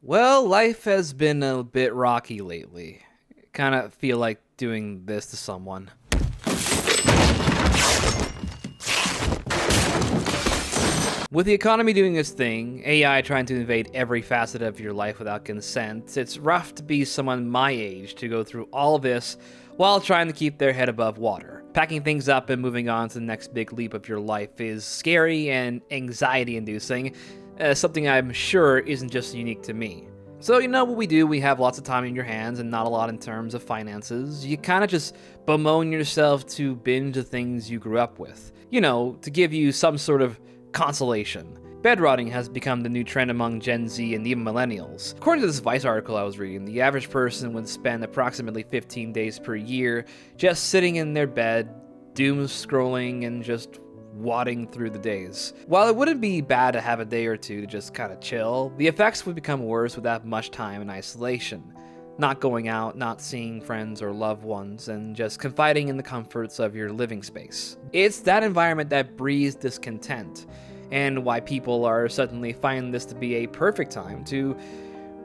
Well, life has been a bit rocky lately. Kind of feel like doing this to someone. With the economy doing its thing, AI trying to invade every facet of your life without consent, it's rough to be someone my age to go through all this while trying to keep their head above water. Packing things up and moving on to the next big leap of your life is scary and anxiety-inducing, something I'm sure isn't just unique to me. So you know what we do, we have lots of time in your hands and not a lot in terms of finances. You kind of just bemoan yourself to binge the things you grew up with. You know, to give you some sort of consolation. Bedrotting has become the new trend among Gen Z and even millennials. According to this Vice article I was reading, the average person would spend approximately 15 days per year just sitting in their bed, doom scrolling, and just wadding through the days. While it wouldn't be bad to have a day or two to just kind of chill, the effects would become worse without much time in isolation. Not going out, not seeing friends or loved ones, and just confiding in the comforts of your living space. It's that environment that breeds discontent, and why people are suddenly finding this to be a perfect time to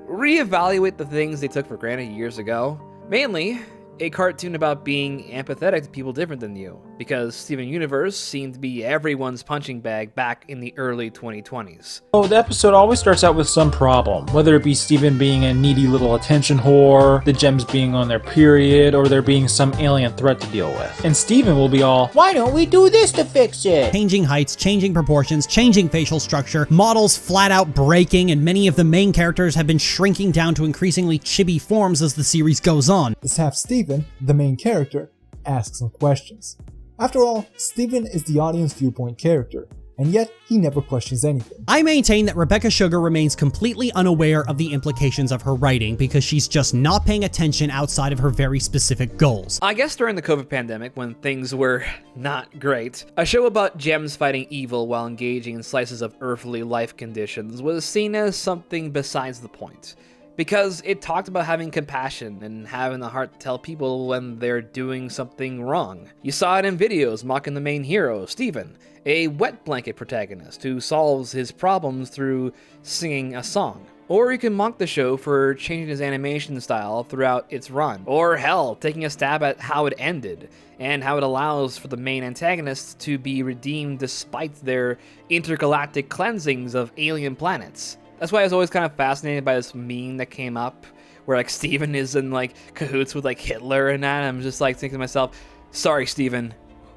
reevaluate the things they took for granted years ago. Mainly, a cartoon about being empathetic to people different than you, because Steven Universe seemed to be everyone's punching bag back in the early 2020s. So the episode always starts out with some problem, whether it be Steven being a needy little attention whore, the gems being on their period, or there being some alien threat to deal with. And Steven will be all, why don't we do this to fix it? Changing heights, changing proportions, changing facial structure, models flat out breaking, and many of the main characters have been shrinking down to increasingly chibi forms as the series goes on. Let's have Steven, the main character, ask some questions. After all, Steven is the audience viewpoint character, and yet he never questions anything. I maintain that Rebecca Sugar remains completely unaware of the implications of her writing because she's just not paying attention outside of her very specific goals. I guess during the COVID pandemic, when things were not great, a show about gems fighting evil while engaging in slices of earthly life conditions was seen as something besides the point. Because it talked about having compassion and having the heart to tell people when they're doing something wrong. You saw it in videos mocking the main hero, Steven, a wet blanket protagonist who solves his problems through singing a song. Or you can mock the show for changing his animation style throughout its run. Or hell, taking a stab at how it ended, and how it allows for the main antagonists to be redeemed despite their intergalactic cleansings of alien planets. That's why I was always kind of fascinated by this meme that came up where like Steven is in like cahoots with like Hitler and that. And I'm just like thinking to myself, sorry Steven,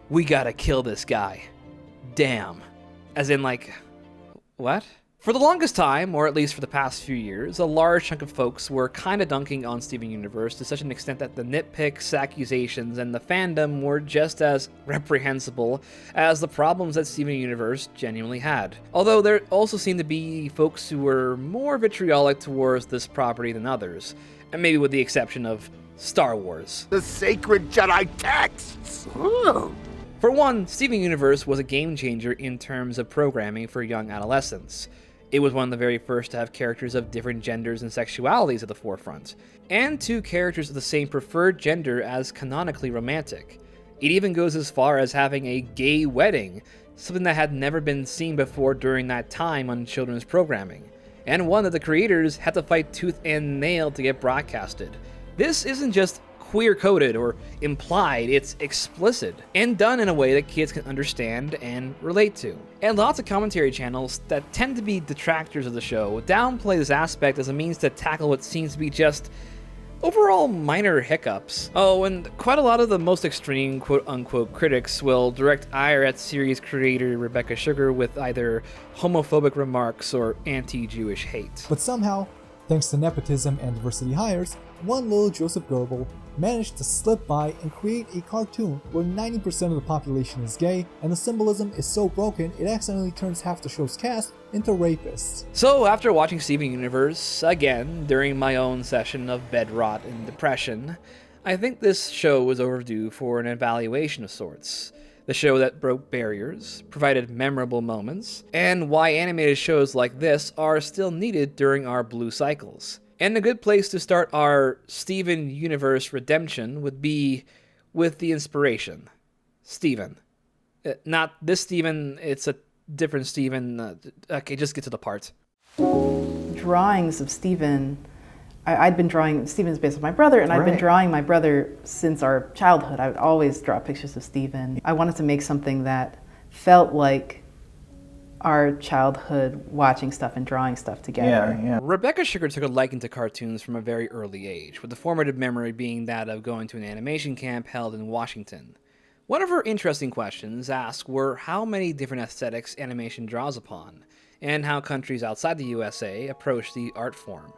we gotta kill this guy. Damn. As in like, what? For the longest time, or at least for the past few years, a large chunk of folks were kinda dunking on Steven Universe to such an extent that the nitpicks, accusations, and the fandom were just as reprehensible as the problems that Steven Universe genuinely had. Although there also seemed to be folks who were more vitriolic towards this property than others, and maybe with the exception of Star Wars. The sacred Jedi texts! Ooh. For one, Steven Universe was a game changer in terms of programming for young adolescents. It was one of the very first to have characters of different genders and sexualities at the forefront, and two characters of the same preferred gender as canonically romantic. It even goes as far as having a gay wedding, something that had never been seen before during that time on children's programming, and one that the creators had to fight tooth and nail to get broadcasted. This isn't just queer-coded or implied, it's explicit, and done in a way that kids can understand and relate to. And lots of commentary channels that tend to be detractors of the show downplay this aspect as a means to tackle what seems to be just overall minor hiccups. Oh, and quite a lot of the most extreme quote-unquote critics will direct ire at series creator Rebecca Sugar with either homophobic remarks or anti-Jewish hate. But somehow, thanks to nepotism and diversity hires, one little Joseph Goebbels managed to slip by and create a cartoon where 90% of the population is gay, and the symbolism is so broken it accidentally turns half the show's cast into rapists. So after watching Steven Universe again during my own session of bed rot and depression, I think this show was overdue for an evaluation of sorts. The show that broke barriers, provided memorable moments, and why animated shows like this are still needed during our blue cycles. And a good place to start our Steven Universe redemption would be with the inspiration. Steven. Not this Steven, it's a different Steven. Okay, just get to the part. drawings of Steven, I'd been drawing, Steven's based on my brother, and I'd been drawing my brother since our childhood. I would always draw pictures of Steven. I wanted to make something that felt like our childhood, watching stuff and drawing stuff together. Yeah. Rebecca Sugar took a liking to cartoons from a very early age, with the formative memory being that of going to an animation camp held in Washington. One of her interesting questions asked were how many different aesthetics animation draws upon, and how countries outside the USA approach the art form.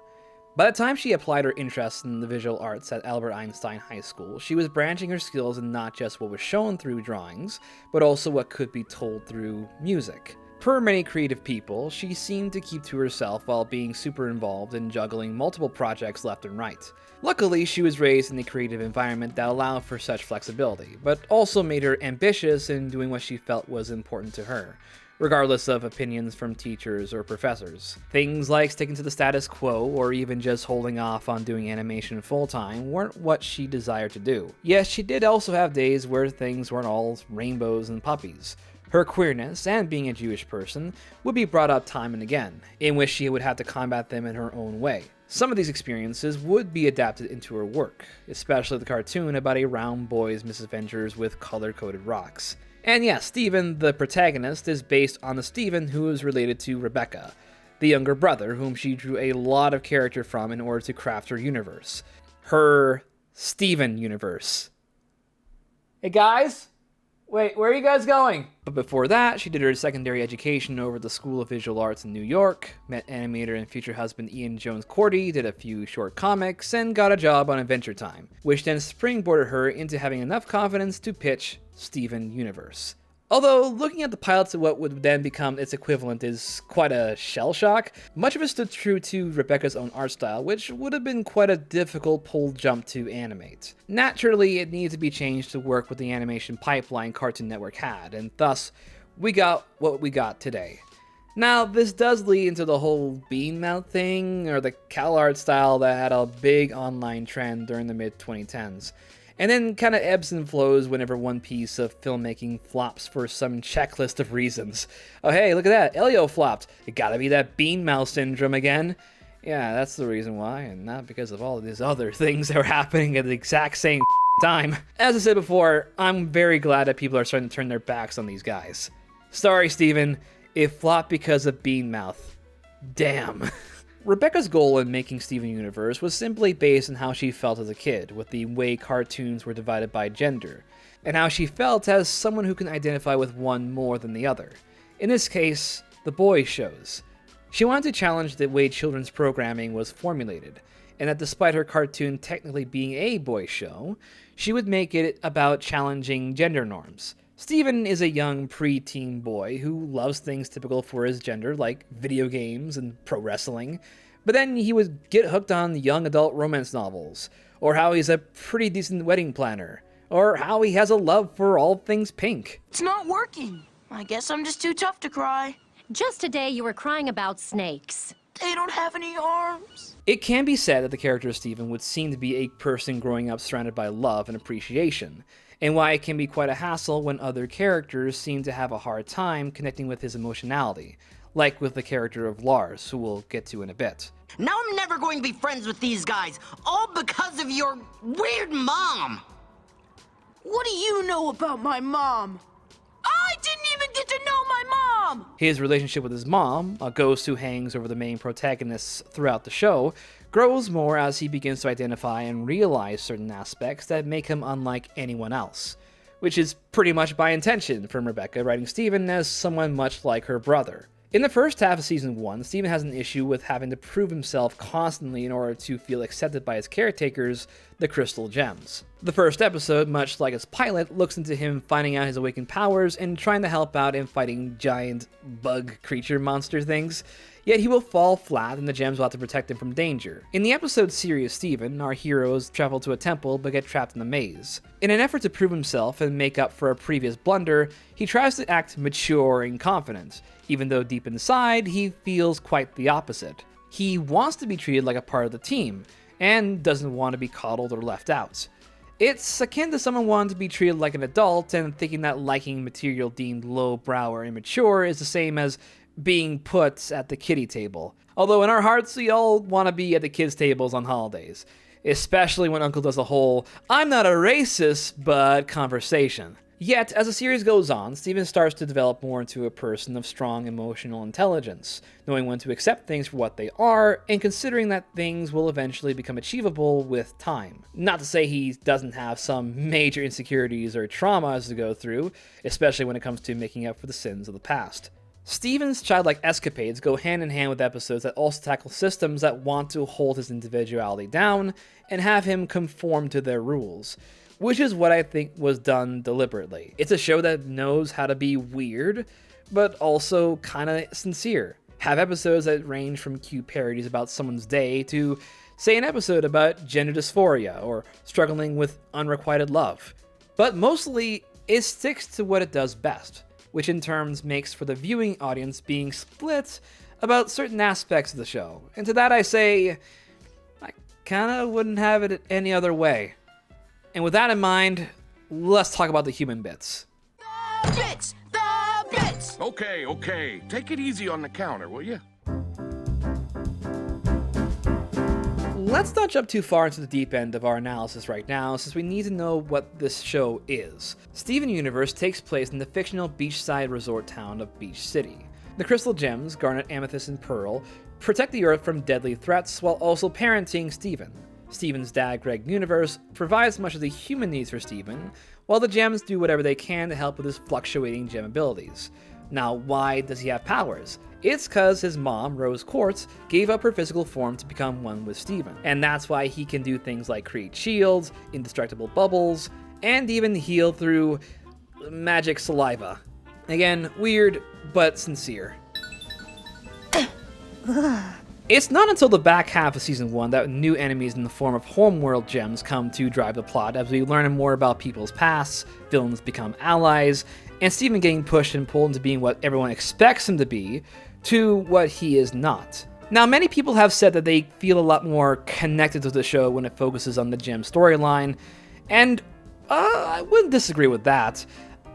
By the time she applied her interest in the visual arts at Albert Einstein High School, she was branching her skills in not just what was shown through drawings, but also what could be told through music. Per many creative people, she seemed to keep to herself while being super involved in juggling multiple projects left and right. Luckily, she was raised in a creative environment that allowed for such flexibility, but also made her ambitious in doing what she felt was important to her, regardless of opinions from teachers or professors. Things like sticking to the status quo or even just holding off on doing animation full-time weren't what she desired to do. Yes, she did also have days where things weren't all rainbows and puppies. Her queerness and being a Jewish person would be brought up time and again, in which she would have to combat them in her own way. Some of these experiences would be adapted into her work, especially the cartoon about a round boy's misadventures with color-coded rocks. And yes, Steven, the protagonist, is based on the Steven who is related to Rebecca, the younger brother whom she drew a lot of character from in order to craft her universe. Her Steven universe. Hey guys? Wait, where are you guys going? But before that, she did her secondary education over at the School of Visual Arts in New York, met animator and future husband Ian Jones-Cordy, did a few short comics, and got a job on Adventure Time, which then springboarded her into having enough confidence to pitch Steven Universe. Although, looking at the pilots of what would then become its equivalent is quite a shell shock, much of it stood true to Rebecca's own art style, which would have been quite a difficult pull jump to animate. Naturally, it needed to be changed to work with the animation pipeline Cartoon Network had, and thus, we got what we got today. Now, this does lead into the whole bean mouth thing, or the CalArt style that had a big online trend during the mid-2010s. And then kind of ebbs and flows whenever one piece of filmmaking flops for some checklist of reasons. Oh hey, look at that, Elio flopped. It gotta be that bean mouth syndrome again. Yeah, that's the reason why, and not because of all of these other things that were happening at the exact same time. As I said before, I'm very glad that people are starting to turn their backs on these guys. Sorry, Steven, it flopped because of bean mouth. Damn. Rebecca's goal in making Steven Universe was simply based on how she felt as a kid, with the way cartoons were divided by gender, and how she felt as someone who can identify with one more than the other. In this case, the boys' shows. She wanted to challenge the way children's programming was formulated, and that despite her cartoon technically being a boys' show, she would make it about challenging gender norms. Steven is a young pre-teen boy who loves things typical for his gender like video games and pro wrestling, but then he would get hooked on young adult romance novels, or how he's a pretty decent wedding planner, or how he has a love for all things pink. It's not working. I guess I'm just too tough to cry. Just today you were crying about snakes. They don't have any arms. It can be said that the character of Steven would seem to be a person growing up surrounded by love and appreciation, and why it can be quite a hassle when other characters seem to have a hard time connecting with his emotionality, like with the character of Lars, who we'll get to in a bit. Now I'm never going to be friends with these guys, all because of your weird mom. What do you know about my mom? I didn't even get to know my mom! His relationship with his mom, a ghost who hangs over the main protagonists throughout the show, grows more as he begins to identify and realize certain aspects that make him unlike anyone else, which is pretty much by intention from Rebecca writing Steven as someone much like her brother. In the first half of Season 1, Steven has an issue with having to prove himself constantly in order to feel accepted by his caretakers, the Crystal Gems. The first episode, much like its pilot, looks into him finding out his awakened powers and trying to help out in fighting giant bug creature monster things, yet he will fall flat and the gems will have to protect him from danger. In the episode Serious Steven, our heroes travel to a temple but get trapped in a maze. In an effort to prove himself and make up for a previous blunder, he tries to act mature and confident, even though deep inside he feels quite the opposite. He wants to be treated like a part of the team, and doesn't want to be coddled or left out. It's akin to someone wanting to be treated like an adult and thinking that liking material deemed lowbrow or immature is the same as being put at the kiddie table. Although in our hearts, we all want to be at the kids' tables on holidays. Especially when Uncle does the whole, I'm not a racist, but conversation. Yet, as the series goes on, Steven starts to develop more into a person of strong emotional intelligence, knowing when to accept things for what they are, and considering that things will eventually become achievable with time. Not to say he doesn't have some major insecurities or traumas to go through, especially when it comes to making up for the sins of the past. Steven's childlike escapades go hand in hand with episodes that also tackle systems that want to hold his individuality down and have him conform to their rules, which is what I think was done deliberately. It's a show that knows how to be weird, but also kinda sincere. Have episodes that range from cute parodies about someone's day to, say, an episode about gender dysphoria or struggling with unrequited love. But mostly, it sticks to what it does best, which in turn makes for the viewing audience being split about certain aspects of the show. And to that I say, I kinda wouldn't have it any other way. And with that in mind, let's talk about the human bits. The bits! The bits! Okay. Take it easy on the counter, will you? Let's not jump too far into the deep end of our analysis right now, since we need to know what this show is. Steven Universe takes place in the fictional beachside resort town of Beach City. The crystal gems, Garnet, Amethyst, and Pearl, protect the Earth from deadly threats while also parenting Steven. Steven's dad, Greg Universe, provides much of the human needs for Steven, while the gems do whatever they can to help with his fluctuating gem abilities. Now, why does he have powers? It's cause his mom, Rose Quartz, gave up her physical form to become one with Steven, and that's why he can do things like create shields, indestructible bubbles, and even heal through magic saliva. Again, weird, but sincere. It's not until the back half of Season 1 that new enemies in the form of homeworld gems come to drive the plot as we learn more about people's pasts, villains become allies, and Steven getting pushed and pulled into being what everyone expects him to be, to what he is not. Now, many people have said that they feel a lot more connected to the show when it focuses on the gem storyline, and I wouldn't disagree with that.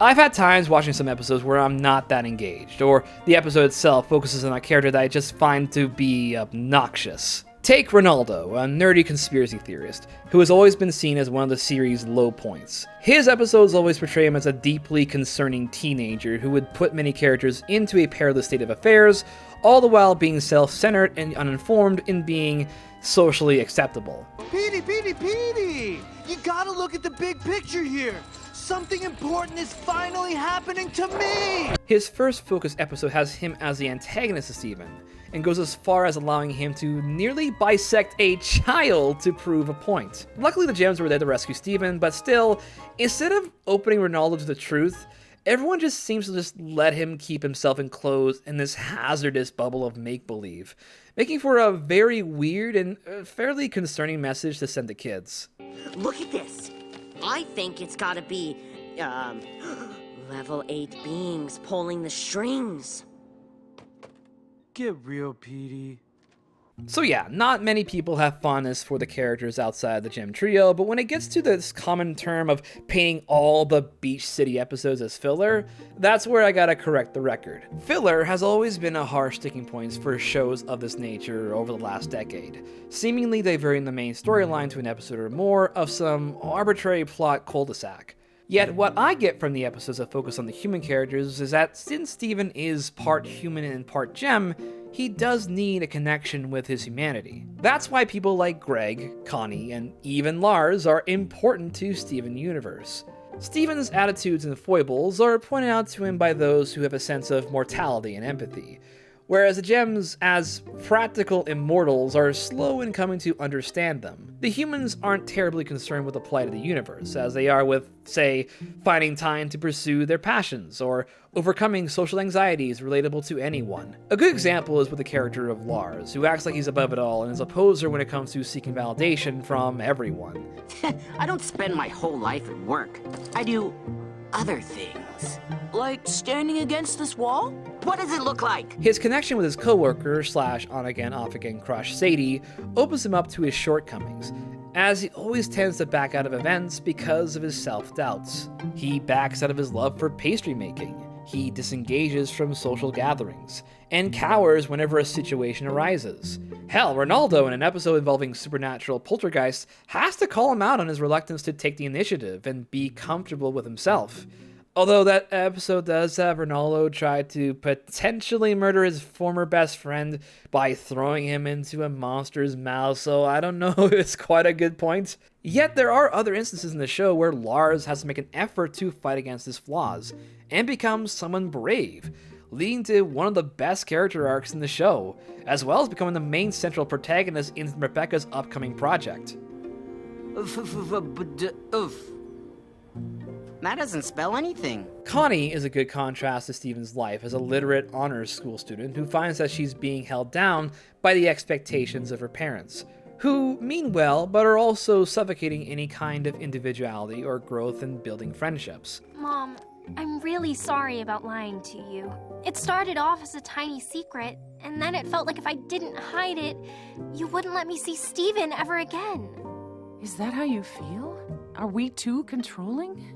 I've had times watching some episodes where I'm not that engaged, or the episode itself focuses on a character that I just find to be obnoxious. Take Ronaldo, a nerdy conspiracy theorist, who has always been seen as one of the series' low points. His episodes always portray him as a deeply concerning teenager who would put many characters into a perilous state of affairs, all the while being self-centered and uninformed in being socially acceptable. Petey! You gotta look at the big picture here! Something important is finally happening to me! His first focus episode has him as the antagonist of Steven, and goes as far as allowing him to nearly bisect a child to prove a point. Luckily the gems were there to rescue Steven, but still, instead of opening Ronaldo to the truth, everyone just seems to just let him keep himself enclosed in this hazardous bubble of make-believe, making for a very weird and fairly concerning message to send to kids. Look at this. I think it's gotta be, level 8 beings pulling the strings. Get real, Petey. So yeah, not many people have fondness for the characters outside the Gem Trio, but when it gets to this common term of painting all the Beach City episodes as filler, that's where I gotta correct the record. Filler has always been a harsh sticking point for shows of this nature over the last decade, seemingly diverting the main storyline to an episode or more of some arbitrary plot cul-de-sac. Yet what I get from the episodes that focus on the human characters is that since Steven is part human and part gem, he does need a connection with his humanity. That's why people like Greg, Connie, and even Lars are important to Steven Universe. Steven's attitudes and foibles are pointed out to him by those who have a sense of mortality and empathy, whereas the gems, as practical immortals, are slow in coming to understand them. The humans aren't terribly concerned with the plight of the universe, as they are with, say, finding time to pursue their passions, or overcoming social anxieties relatable to anyone. A good example is with the character of Lars, who acts like he's above it all and is a poser when it comes to seeking validation from everyone. I don't spend my whole life at work. I do other things. Like standing against this wall? What does it look like? His connection with his coworker / on-again, off-again crush Sadie opens him up to his shortcomings, as he always tends to back out of events because of his self-doubts. He backs out of his love for pastry making. He disengages from social gatherings, and cowers whenever a situation arises. Hell, Ronaldo, in an episode involving supernatural poltergeists, has to call him out on his reluctance to take the initiative and be comfortable with himself. Although that episode does have Ronaldo try to potentially murder his former best friend by throwing him into a monster's mouth, so I don't know if it's quite a good point. Yet there are other instances in the show where Lars has to make an effort to fight against his flaws, and become someone brave, leading to one of the best character arcs in the show, as well as becoming the main central protagonist in Rebecca's upcoming project. That doesn't spell anything. Connie is a good contrast to Steven's life as a literate honors school student who finds that she's being held down by the expectations of her parents, who mean well but are also suffocating any kind of individuality or growth in building friendships. Mom, I'm really sorry about lying to you. It started off as a tiny secret, and then it felt like if I didn't hide it, you wouldn't let me see Steven ever again. Is that how you feel? Are we too controlling?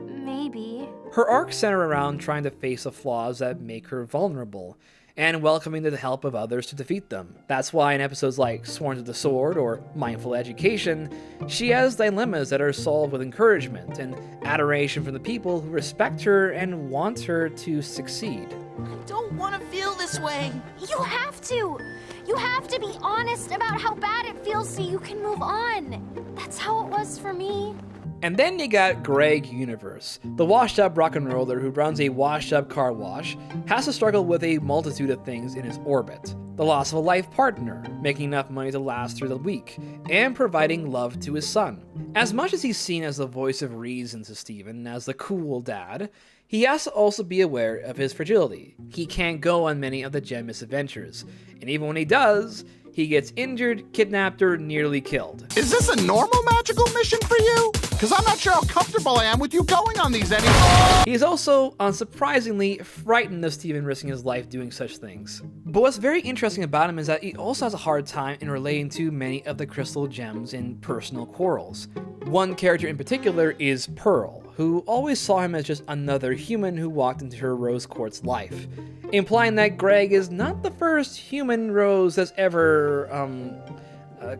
Maybe. Her arcs center around trying to face the flaws that make her vulnerable, and welcoming the help of others to defeat them. That's why in episodes like Sworn to the Sword or Mindful Education, she has dilemmas that are solved with encouragement and adoration from the people who respect her and want her to succeed. I don't want to feel this way. You have to! You have to be honest about how bad it feels so you can move on. That's how it was for me. And then you got Greg Universe, the washed-up rock and roller who runs a washed-up car wash, has to struggle with a multitude of things in his orbit. The loss of a life partner, making enough money to last through the week, and providing love to his son. As much as he's seen as the voice of reason to Steven, as the cool dad, he has to also be aware of his fragility. He can't go on many of the gem misadventures, and even when he does, he gets injured, kidnapped, or nearly killed. Is this a normal magical mission for you? Because I'm not sure how comfortable I am with you going on these anymore. He is also, unsurprisingly, frightened of Steven risking his life doing such things. But what's very interesting about him is that he also has a hard time in relating to many of the crystal gems in personal quarrels. One character in particular is Pearl, who always saw him as just another human who walked into her Rose Quartz life, implying that Greg is not the first human Rose that's ever,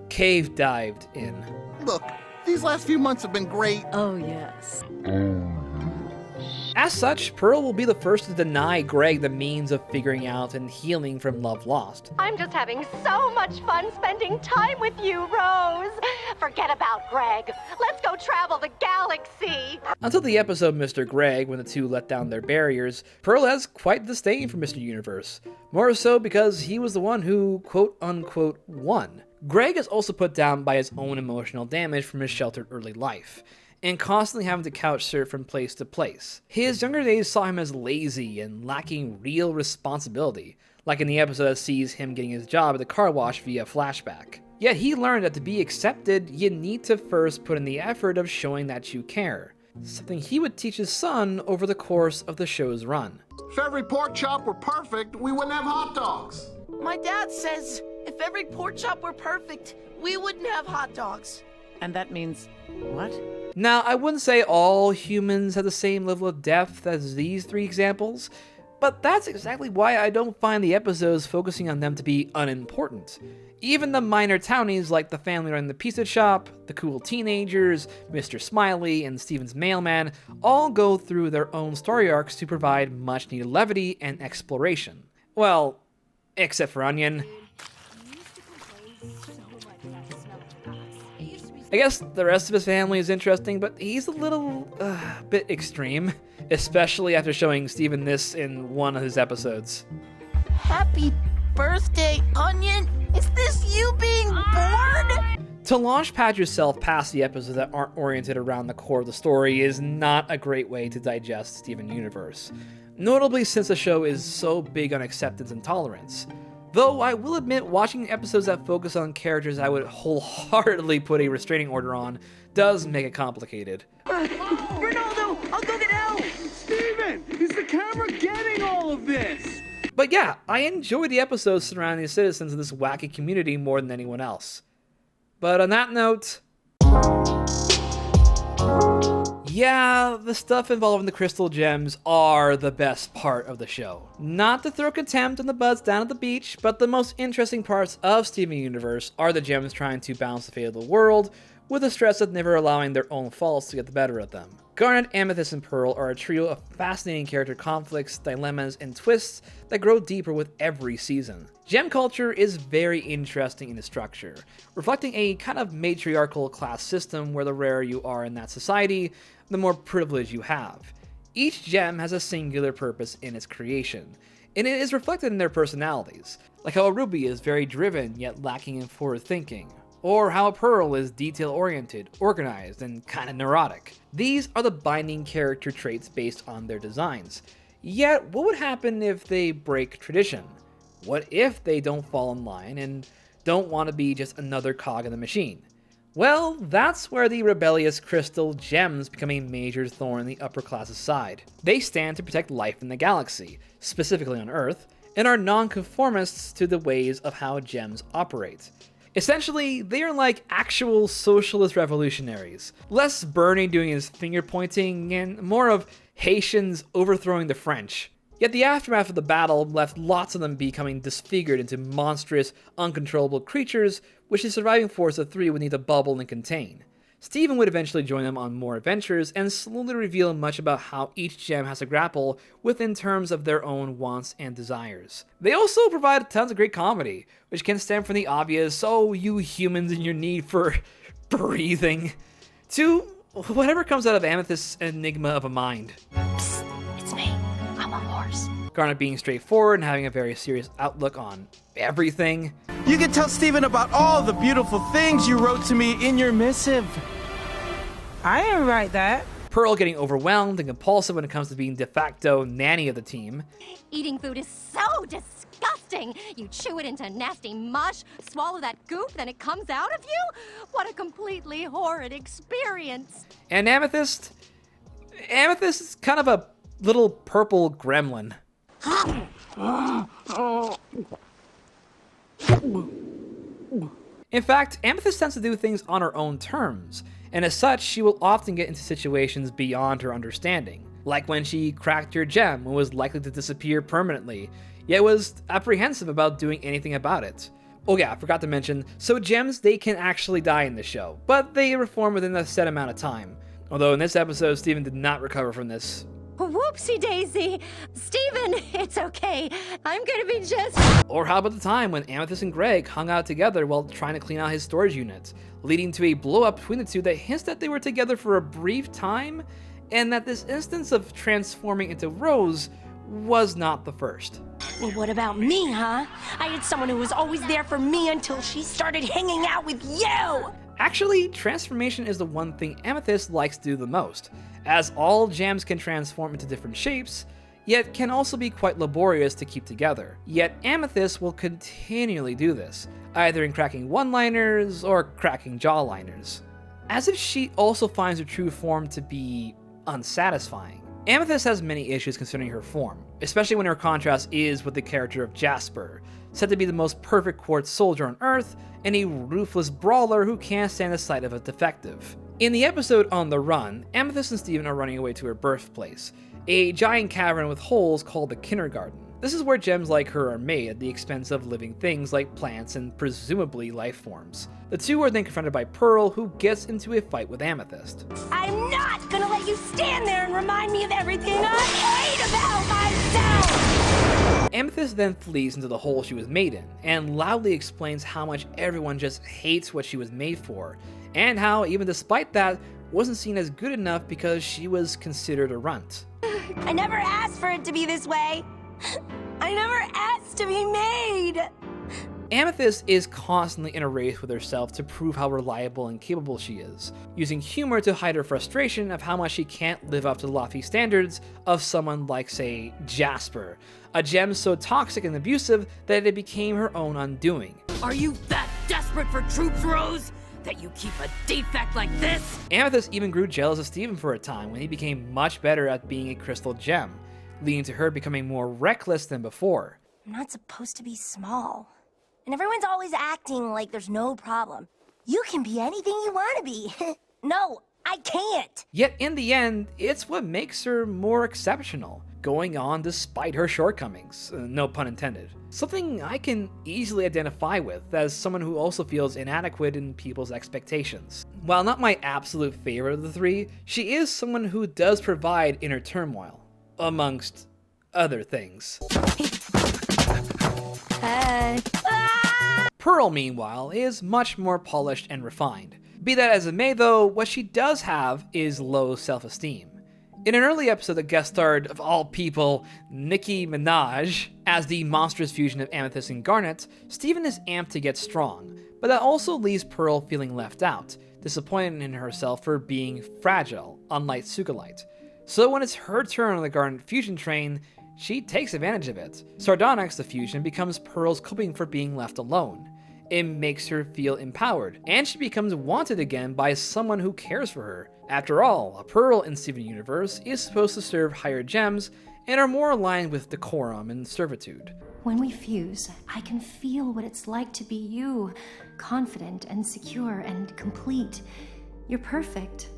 cave dived in. Look, these last few months have been great. Oh, yes. As such, Pearl will be the first to deny Greg the means of figuring out and healing from love lost. I'm just having so much fun spending time with you, Rose. Forget about Greg. Let's go travel the galaxy. Until the episode Mr. Greg, when the two let down their barriers, Pearl has quite disdain for Mr. Universe. More so because he was the one who, quote-unquote, won. Greg is also put down by his own emotional damage from his sheltered early life, and constantly having to couch surf from place to place. His younger days saw him as lazy and lacking real responsibility, like in the episode that sees him getting his job at the car wash via flashback. Yet he learned that to be accepted, you need to first put in the effort of showing that you care, something he would teach his son over the course of the show's run. If every pork chop were perfect, we wouldn't have hot dogs. My dad says if every pork chop were perfect, we wouldn't have hot dogs. And that means what? Now, I wouldn't say all humans have the same level of depth as these three examples, but that's exactly why I don't find the episodes focusing on them to be unimportant. Even the minor townies like the family running the pizza shop, the cool teenagers, Mr. Smiley, and Steven's mailman all go through their own story arcs to provide much needed levity and exploration. Well, except for Onion. I guess the rest of his family is interesting, but he's a little bit extreme, especially after showing Steven this in one of his episodes. Happy birthday, Onion! Is this you being born? To launch pad yourself past the episodes that aren't oriented around the core of the story is not a great way to digest Steven Universe, notably since the show is so big on acceptance and tolerance. Though I will admit, watching episodes that focus on characters I would wholeheartedly put a restraining order on does make it complicated. Ronaldo, I'll go get help! Steven, is the camera getting all of this? But yeah, I enjoy the episodes surrounding the citizens of this wacky community more than anyone else. But on that note, Yeah, the stuff involving the crystal gems are the best part of the show. Not to throw contempt on the buds down at the beach, but the most interesting parts of Steven Universe are the gems trying to balance the fate of the world, with the stress of never allowing their own faults to get the better of them. Garnet, Amethyst, and Pearl are a trio of fascinating character conflicts, dilemmas, and twists that grow deeper with every season. Gem culture is very interesting in its structure, reflecting a kind of matriarchal class system where the rarer you are in that society, the more privilege you have. Each gem has a singular purpose in its creation, and it is reflected in their personalities, like how a ruby is very driven yet lacking in forward thinking, or how a pearl is detail-oriented, organized, and kinda neurotic. These are the binding character traits based on their designs. Yet, what would happen if they break tradition? What if they don't fall in line and don't want to be just another cog in the machine? Well, that's where the rebellious crystal gems become a major thorn in the upper class's side. They stand to protect life in the galaxy, specifically on Earth, and are non-conformists to the ways of how gems operate. Essentially, they are like actual socialist revolutionaries. Less Bernie doing his finger pointing and more of Haitians overthrowing the French. Yet the aftermath of the battle left lots of them becoming disfigured into monstrous, uncontrollable creatures, which the surviving force of 3 would need to bubble and contain. Steven would eventually join them on more adventures and slowly reveal much about how each gem has to grapple with in terms of their own wants and desires. They also provide tons of great comedy, which can stem from the obvious, oh, you humans and your need for breathing, to whatever comes out of Amethyst's enigma of a mind. Psst, it's me. I'm a horse. Garnet being straightforward and having a very serious outlook on everything. You can tell Steven about all the beautiful things you wrote to me in your missive. I didn't write that. Pearl getting overwhelmed and compulsive when it comes to being de facto nanny of the team. Eating food is so disgusting. You chew it into nasty mush, swallow that goop, then it comes out of you? What a completely horrid experience. And Amethyst? Amethyst is kind of a little purple gremlin. In fact, Amethyst tends to do things on her own terms, and as such, she will often get into situations beyond her understanding, like when she cracked her gem and was likely to disappear permanently, yet was apprehensive about doing anything about it. Oh yeah, I forgot to mention, so gems, they can actually die in the show, but they reform within a set amount of time. Although in this episode, Steven did not recover from this. Whoopsie daisy. Steven, it's okay. I'm gonna be just... Or how about the time when Amethyst and Greg hung out together while trying to clean out his storage unit, leading to a blow-up between the two that hints that they were together for a brief time, and that this instance of transforming into Rose was not the first. Well, what about me, huh? I had someone who was always there for me until she started hanging out with you! Actually, transformation is the one thing Amethyst likes to do the most, as all gems can transform into different shapes, yet can also be quite laborious to keep together. Yet Amethyst will continually do this, either in cracking one-liners or cracking jaw-liners, as if she also finds her true form to be unsatisfying. Amethyst has many issues concerning her form, especially when her contrast is with the character of Jasper, said to be the most perfect quartz soldier on Earth, and a ruthless brawler who can't stand the sight of a defective. In the episode On the Run, Amethyst and Steven are running away to her birthplace, a giant cavern with holes called the Kindergarten. This is where gems like her are made at the expense of living things like plants and presumably life forms. The two are then confronted by Pearl, who gets into a fight with Amethyst. I'm not gonna let you stand there and remind me of everything I hate about myself! Amethyst then flees into the hole she was made in, and loudly explains how much everyone just hates what she was made for, and how, even despite that, wasn't seen as good enough because she was considered a runt. I never asked for it to be this way. I never asked to be made. Amethyst is constantly in a race with herself to prove how reliable and capable she is, using humor to hide her frustration of how much she can't live up to the lofty standards of someone like, say, Jasper, a gem so toxic and abusive that it became her own undoing. Are you that desperate for troops, Rose, that you keep a defect like this? Amethyst even grew jealous of Steven for a time when he became much better at being a crystal gem, leading to her becoming more reckless than before. I'm not supposed to be small. And everyone's always acting like there's no problem. You can be anything you want to be. No, I can't! Yet in the end, it's what makes her more exceptional, going on despite her shortcomings, no pun intended. Something I can easily identify with as someone who also feels inadequate in people's expectations. While not my absolute favorite of the three, she is someone who does provide inner turmoil, amongst other things. Hey. Pearl, meanwhile, is much more polished and refined. Be that as it may though, what she does have is low self-esteem. In an early episode that guest starred, of all people, Nicki Minaj, as the monstrous fusion of Amethyst and Garnet, Steven is amped to get strong, but that also leaves Pearl feeling left out, disappointed in herself for being fragile, unlike Sugalite. So when it's her turn on the Garnet fusion train, she takes advantage of it. Sardonyx, the fusion, becomes Pearl's coping for being left alone. It makes her feel empowered, and she becomes wanted again by someone who cares for her. After all, a Pearl in Steven Universe is supposed to serve higher gems and are more aligned with decorum and servitude. When we fuse, I can feel what it's like to be you, confident and secure and complete. You're perfect.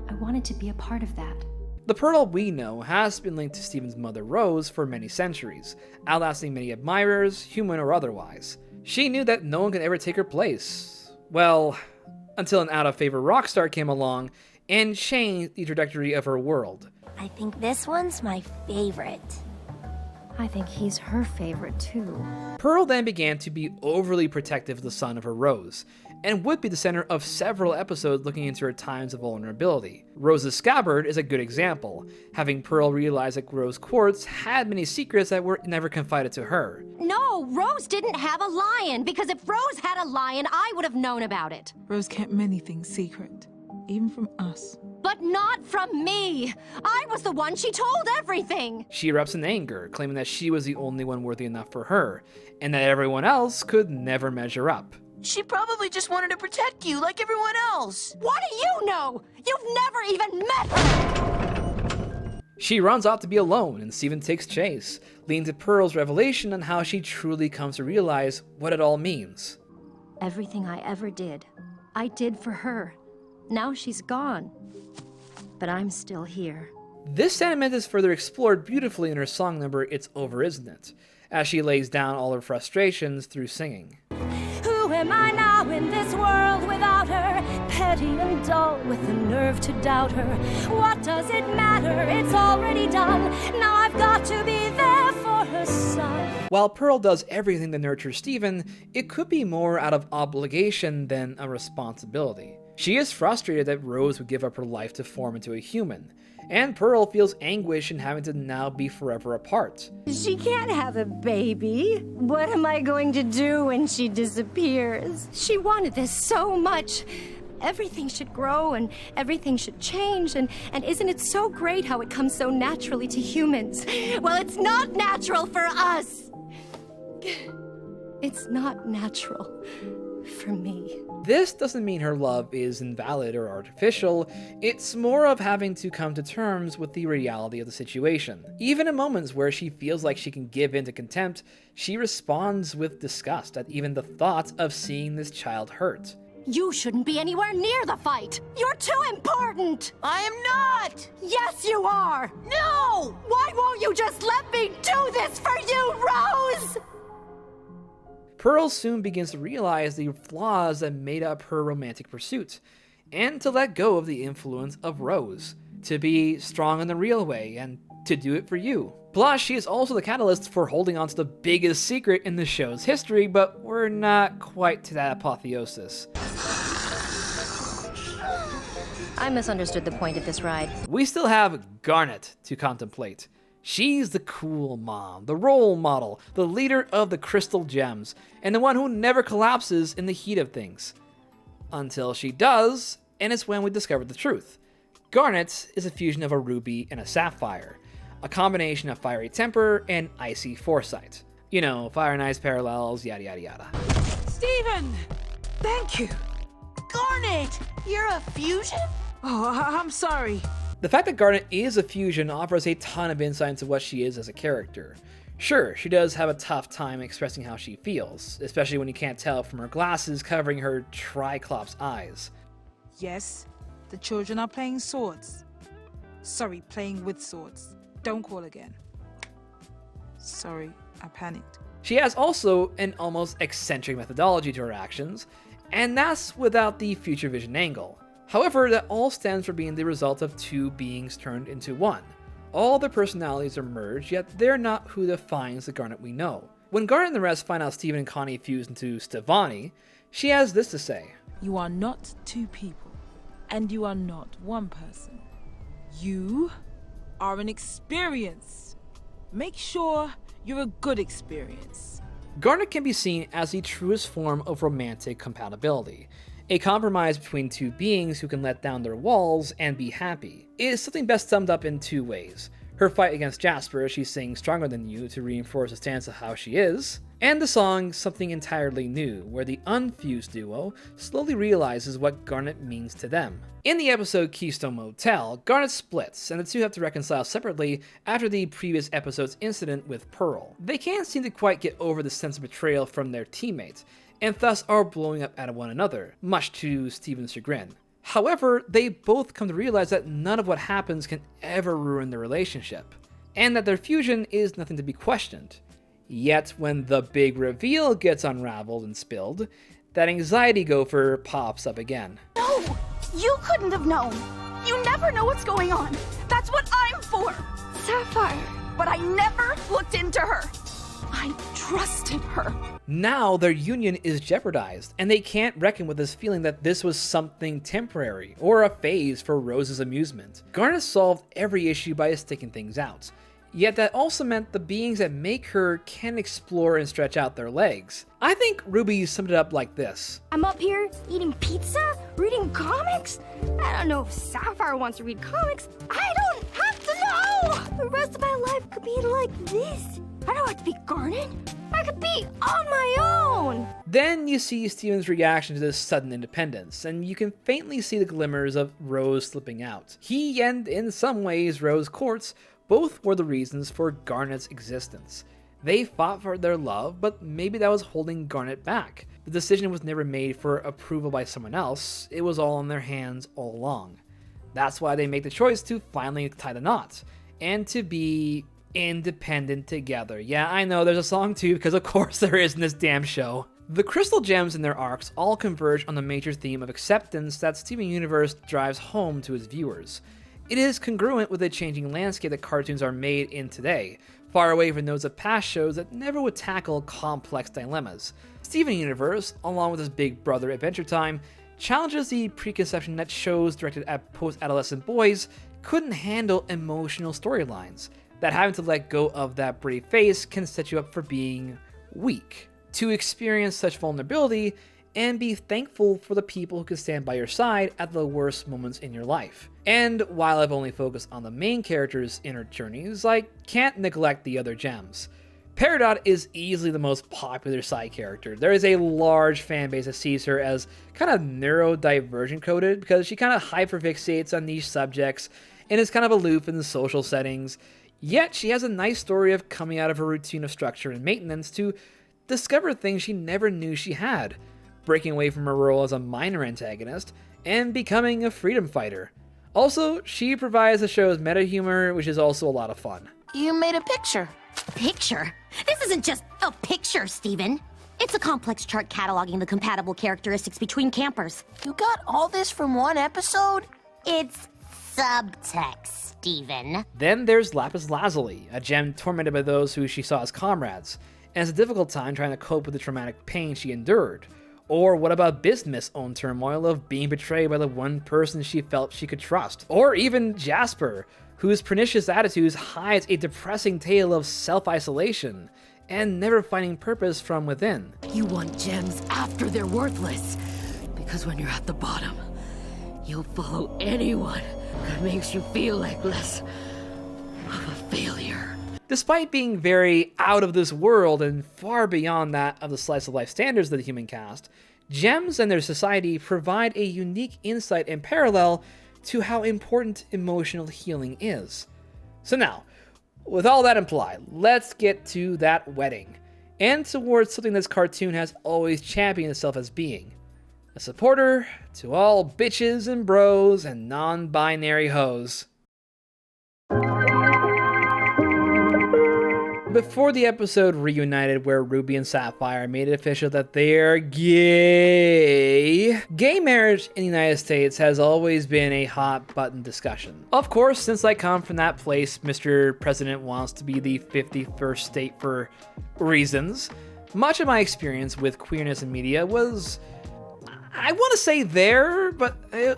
I wanted to be a part of that. The Pearl we know has been linked to Steven's mother Rose for many centuries, outlasting many admirers, human or otherwise. She knew that no one could ever take her place. Well, until an out-of-favor rock star came along and changed the trajectory of her world. I think this one's my favorite. I think he's her favorite too. Pearl then began to be overly protective of the son of her Rose, and would be the center of several episodes looking into her times of vulnerability. Rose's scabbard is a good example, having Pearl realize that Rose Quartz had many secrets that were never confided to her. No, Rose didn't have a lion, because if Rose had a lion, I would have known about it. Rose kept many things secret, even from us. But not from me! I was the one she told everything! She erupts in anger, claiming that she was the only one worthy enough for her, and that everyone else could never measure up. She probably just wanted to protect you like everyone else. What do you know? You've never even met her! She runs off to be alone, and Steven takes chase, leading to Pearl's revelation on how she truly comes to realize what it all means. Everything I ever did, I did for her. Now she's gone. But I'm still here. This sentiment is further explored beautifully in her song number It's Over, Isn't It?, as she lays down all her frustrations through singing. Who am I now in this world without her? Petty and dull with the nerve to doubt her. What does it matter? It's already done. Now I've got to be there for her son. While Pearl does everything to nurture Steven, it could be more out of obligation than a responsibility. She is frustrated that Rose would give up her life to form into a human, and Pearl feels anguish in having to now be forever apart. She can't have a baby. What am I going to do when she disappears? She wanted this so much. Everything should grow and everything should change, and isn't it so great how it comes so naturally to humans? Well, it's not natural for us. It's not natural for me. This doesn't mean her love is invalid or artificial, it's more of having to come to terms with the reality of the situation. Even in moments where she feels like she can give in to contempt, she responds with disgust at even the thought of seeing this child hurt. You shouldn't be anywhere near the fight! You're too important! I am not! Yes, you are! No! Why won't you just let me do this for you, Rose? Pearl soon begins to realize the flaws that made up her romantic pursuit, and to let go of the influence of Rose, to be strong in the real way, and to do it for you. Plus, she is also the catalyst for holding on to the biggest secret in the show's history, but we're not quite to that apotheosis. I misunderstood the point of this ride. We still have Garnet to contemplate. She's the cool mom, the role model, the leader of the Crystal Gems, and the one who never collapses in the heat of things. Until she does, and it's when we discover the truth. Garnet is a fusion of a ruby and a sapphire, a combination of fiery temper and icy foresight. You know, fire and ice parallels, yada yada yada. Steven! Thank you! Garnet! You're a fusion? Oh, I'm sorry. The fact that Garnet is a fusion offers a ton of insight into what she is as a character. Sure, she does have a tough time expressing how she feels, especially when you can't tell from her glasses covering her Triclops eyes. Yes, The children are playing swords. Sorry, playing with swords. Don't call again. Sorry, I panicked. She has also an almost eccentric methodology to her actions, and that's without the future vision angle. However, that all stems from being the result of two beings turned into one. All their personalities are merged, yet they're not who defines the Garnet we know. When Garnet and the rest find out Steven and Connie fused into Stevani, she has this to say. You are not two people, and you are not one person. You are an experience. Make sure you're a good experience. Garnet can be seen as the truest form of romantic compatibility, a compromise between two beings who can let down their walls and be happy. It is something best summed up in two ways. Her fight against Jasper as she sings Stronger Than You to reinforce the stance of how she is, and the song Something Entirely New, where the unfused duo slowly realizes what Garnet means to them. In the episode Keystone Motel, Garnet splits, and the two have to reconcile separately after the previous episode's incident with Pearl. They can't seem to quite get over the sense of betrayal from their teammates, and thus are blowing up at one another, much to Steven's chagrin. However, they both come to realize that none of what happens can ever ruin their relationship, and that their fusion is nothing to be questioned. Yet, when the big reveal gets unraveled and spilled, that anxiety gopher pops up again. No! You couldn't have known! You never know what's going on! That's what I'm for! Sapphire! But I never looked into her! I trusted her! Now their union is jeopardized, and they can't reckon with this feeling that this was something temporary, or a phase for Rose's amusement. Garnet solved every issue by sticking things out. Yet that also meant the beings that make her can explore and stretch out their legs. I think Ruby summed it up like this. I'm up here eating pizza, reading comics. I don't know if Sapphire wants to read comics. I don't have to know! The rest of my life could be like this. I don't have to be Garnet. I could be on my own! Then you see Steven's reaction to this sudden independence, and you can faintly see the glimmers of Rose slipping out. He, and in some ways Rose Quartz, both were the reasons for Garnet's existence. They fought for their love, but maybe that was holding Garnet back. The decision was never made for approval by someone else, it was all in their hands all along. That's why they make the choice to finally tie the knot, and to be independent together. Yeah, I know there's a song too, because of course there is in this damn show. The crystal gems in their arcs all converge on the major theme of acceptance that Steven Universe drives home to his viewers. It is congruent with the changing landscape that cartoons are made in today, far away from those of past shows that never would tackle complex dilemmas. Steven Universe, along with his big brother Adventure Time, challenges the preconception that shows directed at post-adolescent boys couldn't handle emotional storylines, that having to let go of that brave face can set you up for being weak. To experience such vulnerability and be thankful for the people who can stand by your side at the worst moments in your life. And while I've only focused on the main character's inner journeys, I can't neglect the other gems. Peridot is easily the most popular side character. There is a large fan base that sees her as kind of neurodivergent coded because she kind of hyperfixates on niche subjects and is kind of aloof in the social settings. Yet she has a nice story of coming out of her routine of structure and maintenance to discover things she never knew she had, breaking away from her role as a minor antagonist, and becoming a freedom fighter. Also, she provides the show's meta humor, which is also a lot of fun. You made a picture. Picture? This isn't just a picture, Steven. It's a complex chart cataloging the compatible characteristics between campers. You got all this from one episode? It's subtext, Steven. Then there's Lapis Lazuli, a gem tormented by those who she saw as comrades, and has a difficult time trying to cope with the traumatic pain she endured. Or what about Bismuth's own turmoil of being betrayed by the one person she felt she could trust? Or even Jasper, whose pernicious attitudes hides a depressing tale of self-isolation and never finding purpose from within. You want gems after they're worthless, because when you're at the bottom, you'll follow anyone that makes you feel like less of a failure. Despite being very out of this world and far beyond that of the slice of life standards of the human cast, gems and their society provide a unique insight and parallel to how important emotional healing is. So now, with all that implied, let's get to that wedding, and towards something this cartoon has always championed itself as being, a supporter to all bitches and bros and non-binary hoes. Before the episode reunited where Ruby and Sapphire made it official that they're gay, gay marriage in the United States has always been a hot button discussion. Of course, since I come from that place, Mr. President wants to be the 51st state for reasons. Much of my experience with queerness in media was, I want to say there, but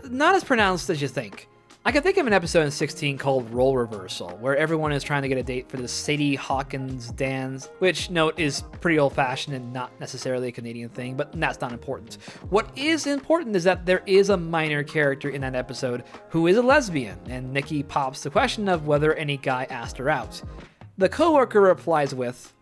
not as pronounced as you think. I can think of an episode in 16 called Role Reversal, where everyone is trying to get a date for the Sadie Hawkins dance, which, note, is pretty old-fashioned and not necessarily a Canadian thing, but that's not important. What is important is that there is a minor character in that episode who is a lesbian, and Nikki pops the question of whether any guy asked her out. The coworker replies with,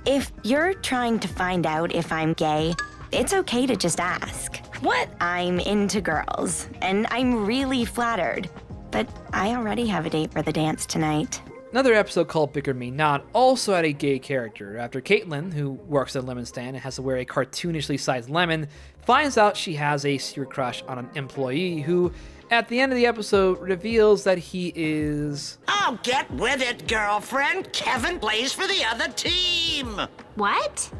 "If you're trying to find out if I'm gay, it's okay to just ask. What? I'm into girls, and I'm really flattered. But I already have a date for the dance tonight." Another episode called Bicker Me Not also had a gay character after Caitlin, who works at a lemon stand and has to wear a cartoonishly sized lemon, finds out she has a secret crush on an employee who, at the end of the episode, reveals that he is... Oh, get with it, girlfriend. Kevin plays for the other team. What?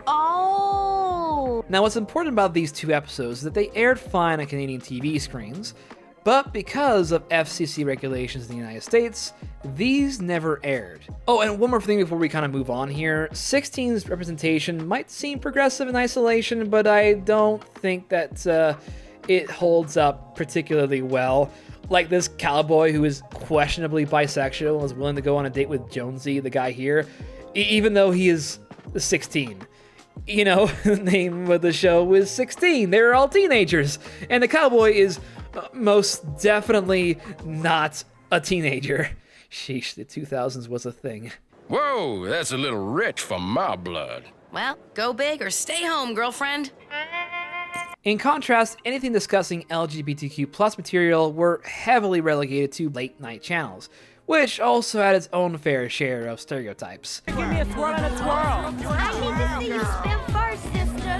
Oh. Now, what's important about these two episodes is that they aired fine on Canadian TV screens, but because of FCC regulations in the United States, these never aired. Oh, and one more thing before we kind of move on here. 16's representation might seem progressive in isolation, but I don't think that it holds up particularly well. Like this cowboy who is questionably bisexual and is willing to go on a date with Jonesy, the guy here, even though he is 16. You know, the name of the show was 16. They were all teenagers. And the cowboy is most definitely not a teenager. Sheesh, the 2000s was a thing. Whoa, that's a little rich for my blood. Well, go big or stay home, girlfriend. In contrast, anything discussing LGBTQ+ material were heavily relegated to late-night channels, which also had its own fair share of stereotypes. Give me a twirl and a twirl. I need to see you spin first, sister.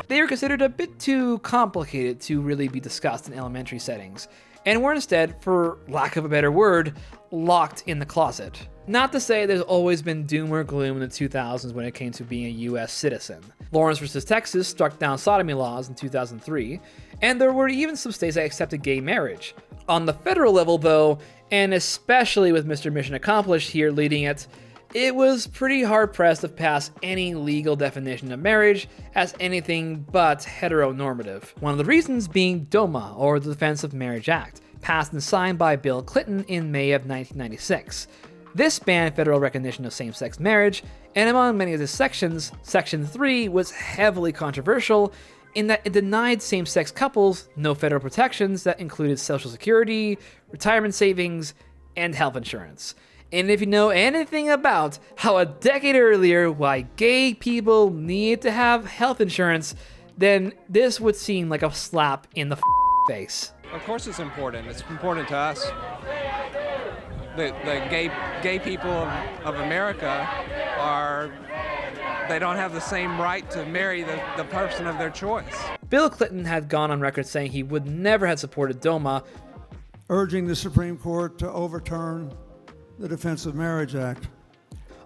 They were considered a bit too complicated to really be discussed in elementary settings, and were instead, for lack of a better word, locked in the closet. Not to say there's always been doom or gloom in the 2000s when it came to being a US citizen. Lawrence versus Texas struck down sodomy laws in 2003, and there were even some states that accepted gay marriage. On the federal level though, and especially with Mr. Mission Accomplished here leading it, it was pretty hard-pressed to pass any legal definition of marriage as anything but heteronormative. One of the reasons being DOMA, or the Defense of Marriage Act, passed and signed by Bill Clinton in May of 1996. This banned federal recognition of same-sex marriage, and among many of the sections, Section 3 was heavily controversial in that it denied same-sex couples no federal protections that included Social Security, retirement savings, and health insurance. And if you know anything about how a decade earlier why gay people need to have health insurance, then this would seem like a slap in the face. Of course it's important. It's important to us. The gay people of America they don't have the same right to marry the person of their choice. Bill Clinton had gone on record saying he would never have supported DOMA, urging the Supreme Court to overturn the Defense of Marriage Act.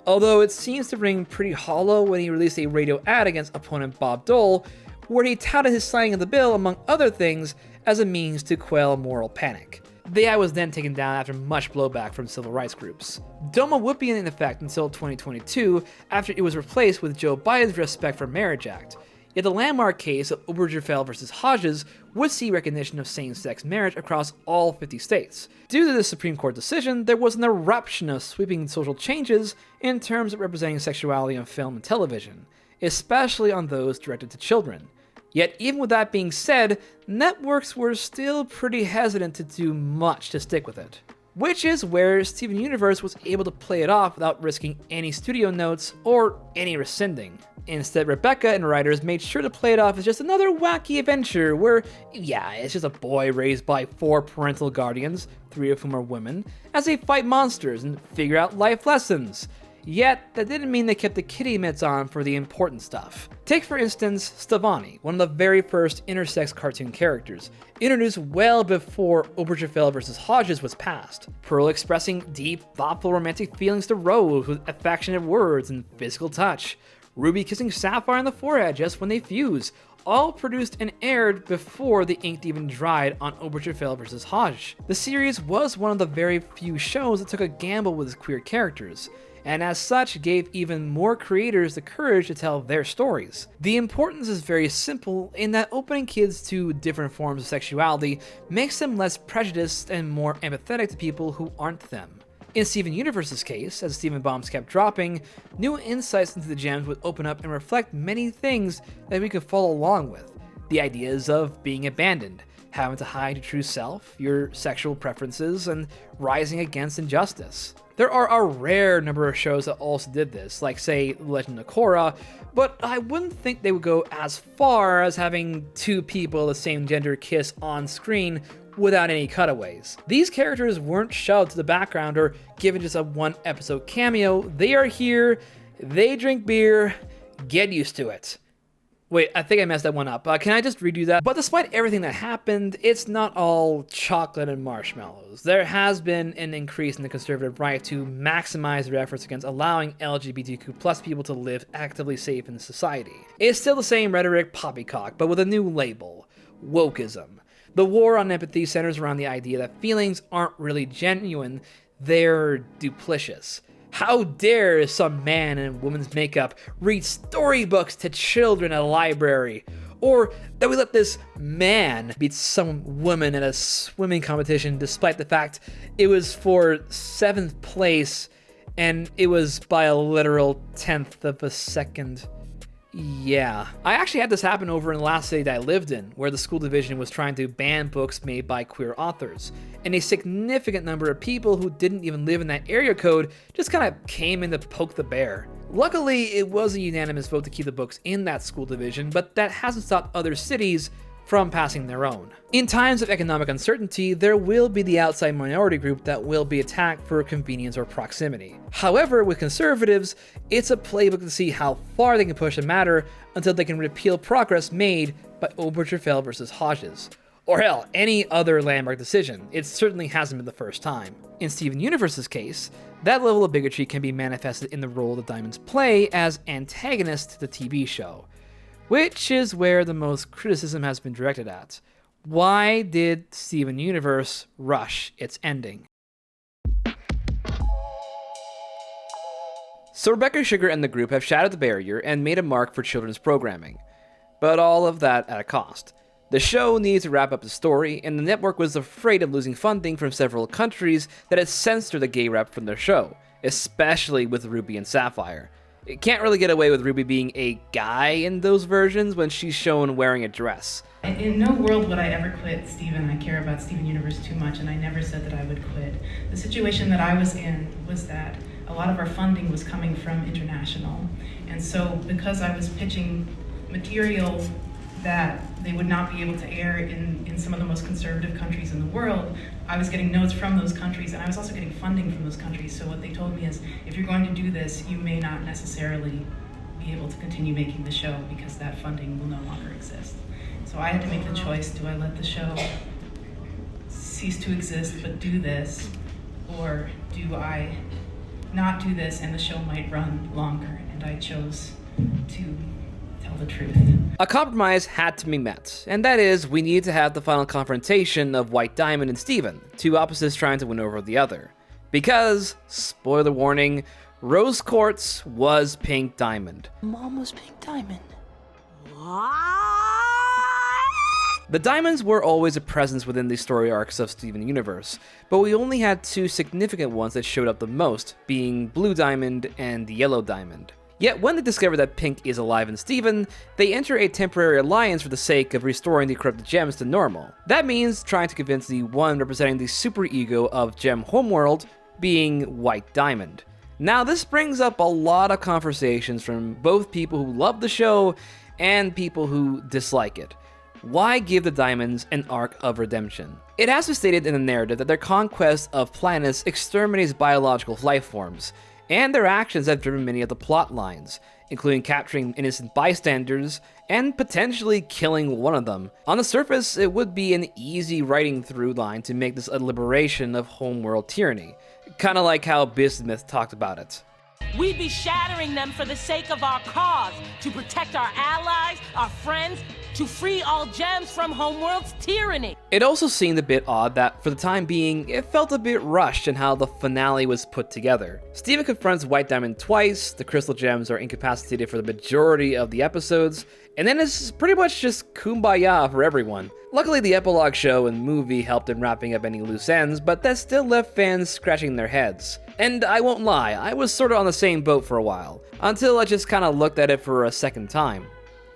Although it seems to ring pretty hollow when he released a radio ad against opponent Bob Dole, where he touted his signing of the bill, among other things, as a means to quell moral panic. The ad was then taken down after much blowback from civil rights groups. DOMA would be in effect until 2022, after it was replaced with Joe Biden's Respect for Marriage Act. Yet the landmark case of Obergefell versus Hodges would see recognition of same-sex marriage across all 50 states. Due to the Supreme Court decision, there was an eruption of sweeping social changes in terms of representing sexuality on film and television, especially on those directed to children. Yet even with that being said, networks were still pretty hesitant to do much to stick with it. Which is where Steven Universe was able to play it off without risking any studio notes or any rescinding. Instead, Rebecca and writers made sure to play it off as just another wacky adventure where, yeah, it's just a boy raised by 4 parental guardians, 3 of whom are women, as they fight monsters and figure out life lessons. Yet, that didn't mean they kept the kiddie mitts on for the important stuff. Take for instance, Stevani, one of the very first intersex cartoon characters, introduced well before Obergefell vs. Hodges was passed. Pearl expressing deep, thoughtful romantic feelings to Rose with affectionate words and physical touch. Ruby kissing Sapphire on the forehead just when they fuse, all produced and aired before the ink even dried on Obergefell vs. Hodge. The series was one of the very few shows that took a gamble with its queer characters, and as such gave even more creators the courage to tell their stories. The importance is very simple in that opening kids to different forms of sexuality makes them less prejudiced and more empathetic to people who aren't them. In Steven Universe's case, as Steven bombs kept dropping, new insights into the gems would open up and reflect many things that we could follow along with. The ideas of being abandoned, having to hide your true self, your sexual preferences, and rising against injustice. There are a rare number of shows that also did this, like say Legend of Korra, but I wouldn't think they would go as far as having two people of the same gender kiss on screen without any cutaways. These characters weren't shoved to the background or given just a one-episode cameo. They are here, they drink beer, get used to it. Wait, I think I messed that one up. Can I just redo that? But despite everything that happened, it's not all chocolate and marshmallows. There has been an increase in the conservative right to maximize their efforts against allowing LGBTQ+ people to live actively safe in society. It's still the same rhetoric poppycock, but with a new label: wokeism. The war on empathy centers around the idea that feelings aren't really genuine, they're duplicitous. How dare some man in woman's makeup read storybooks to children at a library? Or that we let this man beat some woman at a swimming competition despite the fact it was for 7th place and it was by a literal 10th of a second. Yeah. I actually had this happen over in the last city that I lived in, where the school division was trying to ban books made by queer authors, and a significant number of people who didn't even live in that area code just kind of came in to poke the bear. Luckily, it was a unanimous vote to keep the books in that school division, but that hasn't stopped other cities from passing their own. In times of economic uncertainty, there will be the outside minority group that will be attacked for convenience or proximity. However, with conservatives, it's a playbook to see how far they can push a matter until they can repeal progress made by Obergefell vs. Hodges. Or hell, any other landmark decision. It certainly hasn't been the first time. In Steven Universe's case, that level of bigotry can be manifested in the role the Diamonds play as antagonists to the TV show, which is where the most criticism has been directed at. Why did Steven Universe rush its ending? So Rebecca Sugar and the group have shattered the barrier and made a mark for children's programming, but all of that at a cost. The show needs to wrap up the story, and the network was afraid of losing funding from several countries that had censored the gay rep from their show, especially with Ruby and Sapphire. It can't really get away with Ruby being a guy in those versions when she's shown wearing a dress. In no world would I ever quit Steven. I care about Steven Universe too much, and I never said that I would quit. The situation that I was in was that a lot of our funding was coming from international, and so because I was pitching material that they would not be able to air in some of the most conservative countries in the world, I was getting notes from those countries, and I was also getting funding from those countries. So what they told me is, if you're going to do this, you may not necessarily be able to continue making the show because that funding will no longer exist. So I had to make the choice: do I let the show cease to exist but do this, or do I not do this and the show might run longer? And I chose to tell the truth. A compromise had to be met, and that is, we needed to have the final confrontation of White Diamond and Steven, two opposites trying to win over the other. Because, spoiler warning, Rose Quartz was Pink Diamond. Mom was Pink Diamond. The Diamonds were always a presence within the story arcs of Steven Universe, but we only had two significant ones that showed up the most, being Blue Diamond and Yellow Diamond. Yet when they discover that Pink is alive in Steven, they enter a temporary alliance for the sake of restoring the corrupted gems to normal. That means trying to convince the one representing the superego of Gem Homeworld, being White Diamond. Now this brings up a lot of conversations from both people who love the show and people who dislike it. Why give the Diamonds an arc of redemption? It has been stated in the narrative that their conquest of planets exterminates biological life forms, and their actions have driven many of the plot lines, including capturing innocent bystanders and potentially killing one of them. On the surface, it would be an easy writing through line to make this a liberation of homeworld tyranny, kinda like how Bismuth talked about it. We'd be shattering them for the sake of our cause, to protect our allies, our friends, to free all gems from Homeworld's tyranny. It also seemed a bit odd that, for the time being, it felt a bit rushed in how the finale was put together. Steven confronts White Diamond twice, the crystal gems are incapacitated for the majority of the episodes, and then it's pretty much just kumbaya for everyone. Luckily, the epilogue show and movie helped in wrapping up any loose ends, but that still left fans scratching their heads. And I won't lie, I was sorta on the same boat for a while, until I just kinda looked at it for a second time.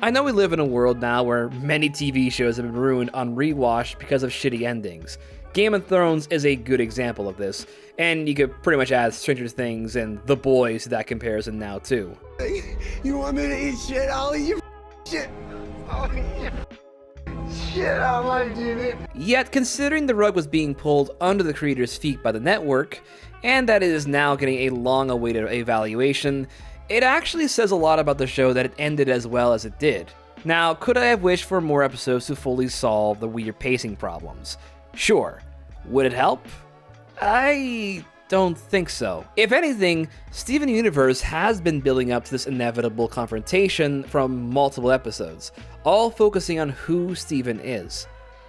I know we live in a world now where many TV shows have been ruined on rewatch because of shitty endings. Game of Thrones is a good example of this, and you could pretty much add Stranger Things and The Boys to that comparison now too. You want me to eat shit? I'll eat your shit. I'll eat your shit. I like it. Yet, considering the rug was being pulled under the creator's feet by the network, and that it is now getting a long-awaited evaluation, it actually says a lot about the show that it ended as well as it did. Now, could I have wished for more episodes to fully solve the weird pacing problems? Sure. Would it help? I don't think so. If anything, Steven Universe has been building up to this inevitable confrontation from multiple episodes, all focusing on who Steven is.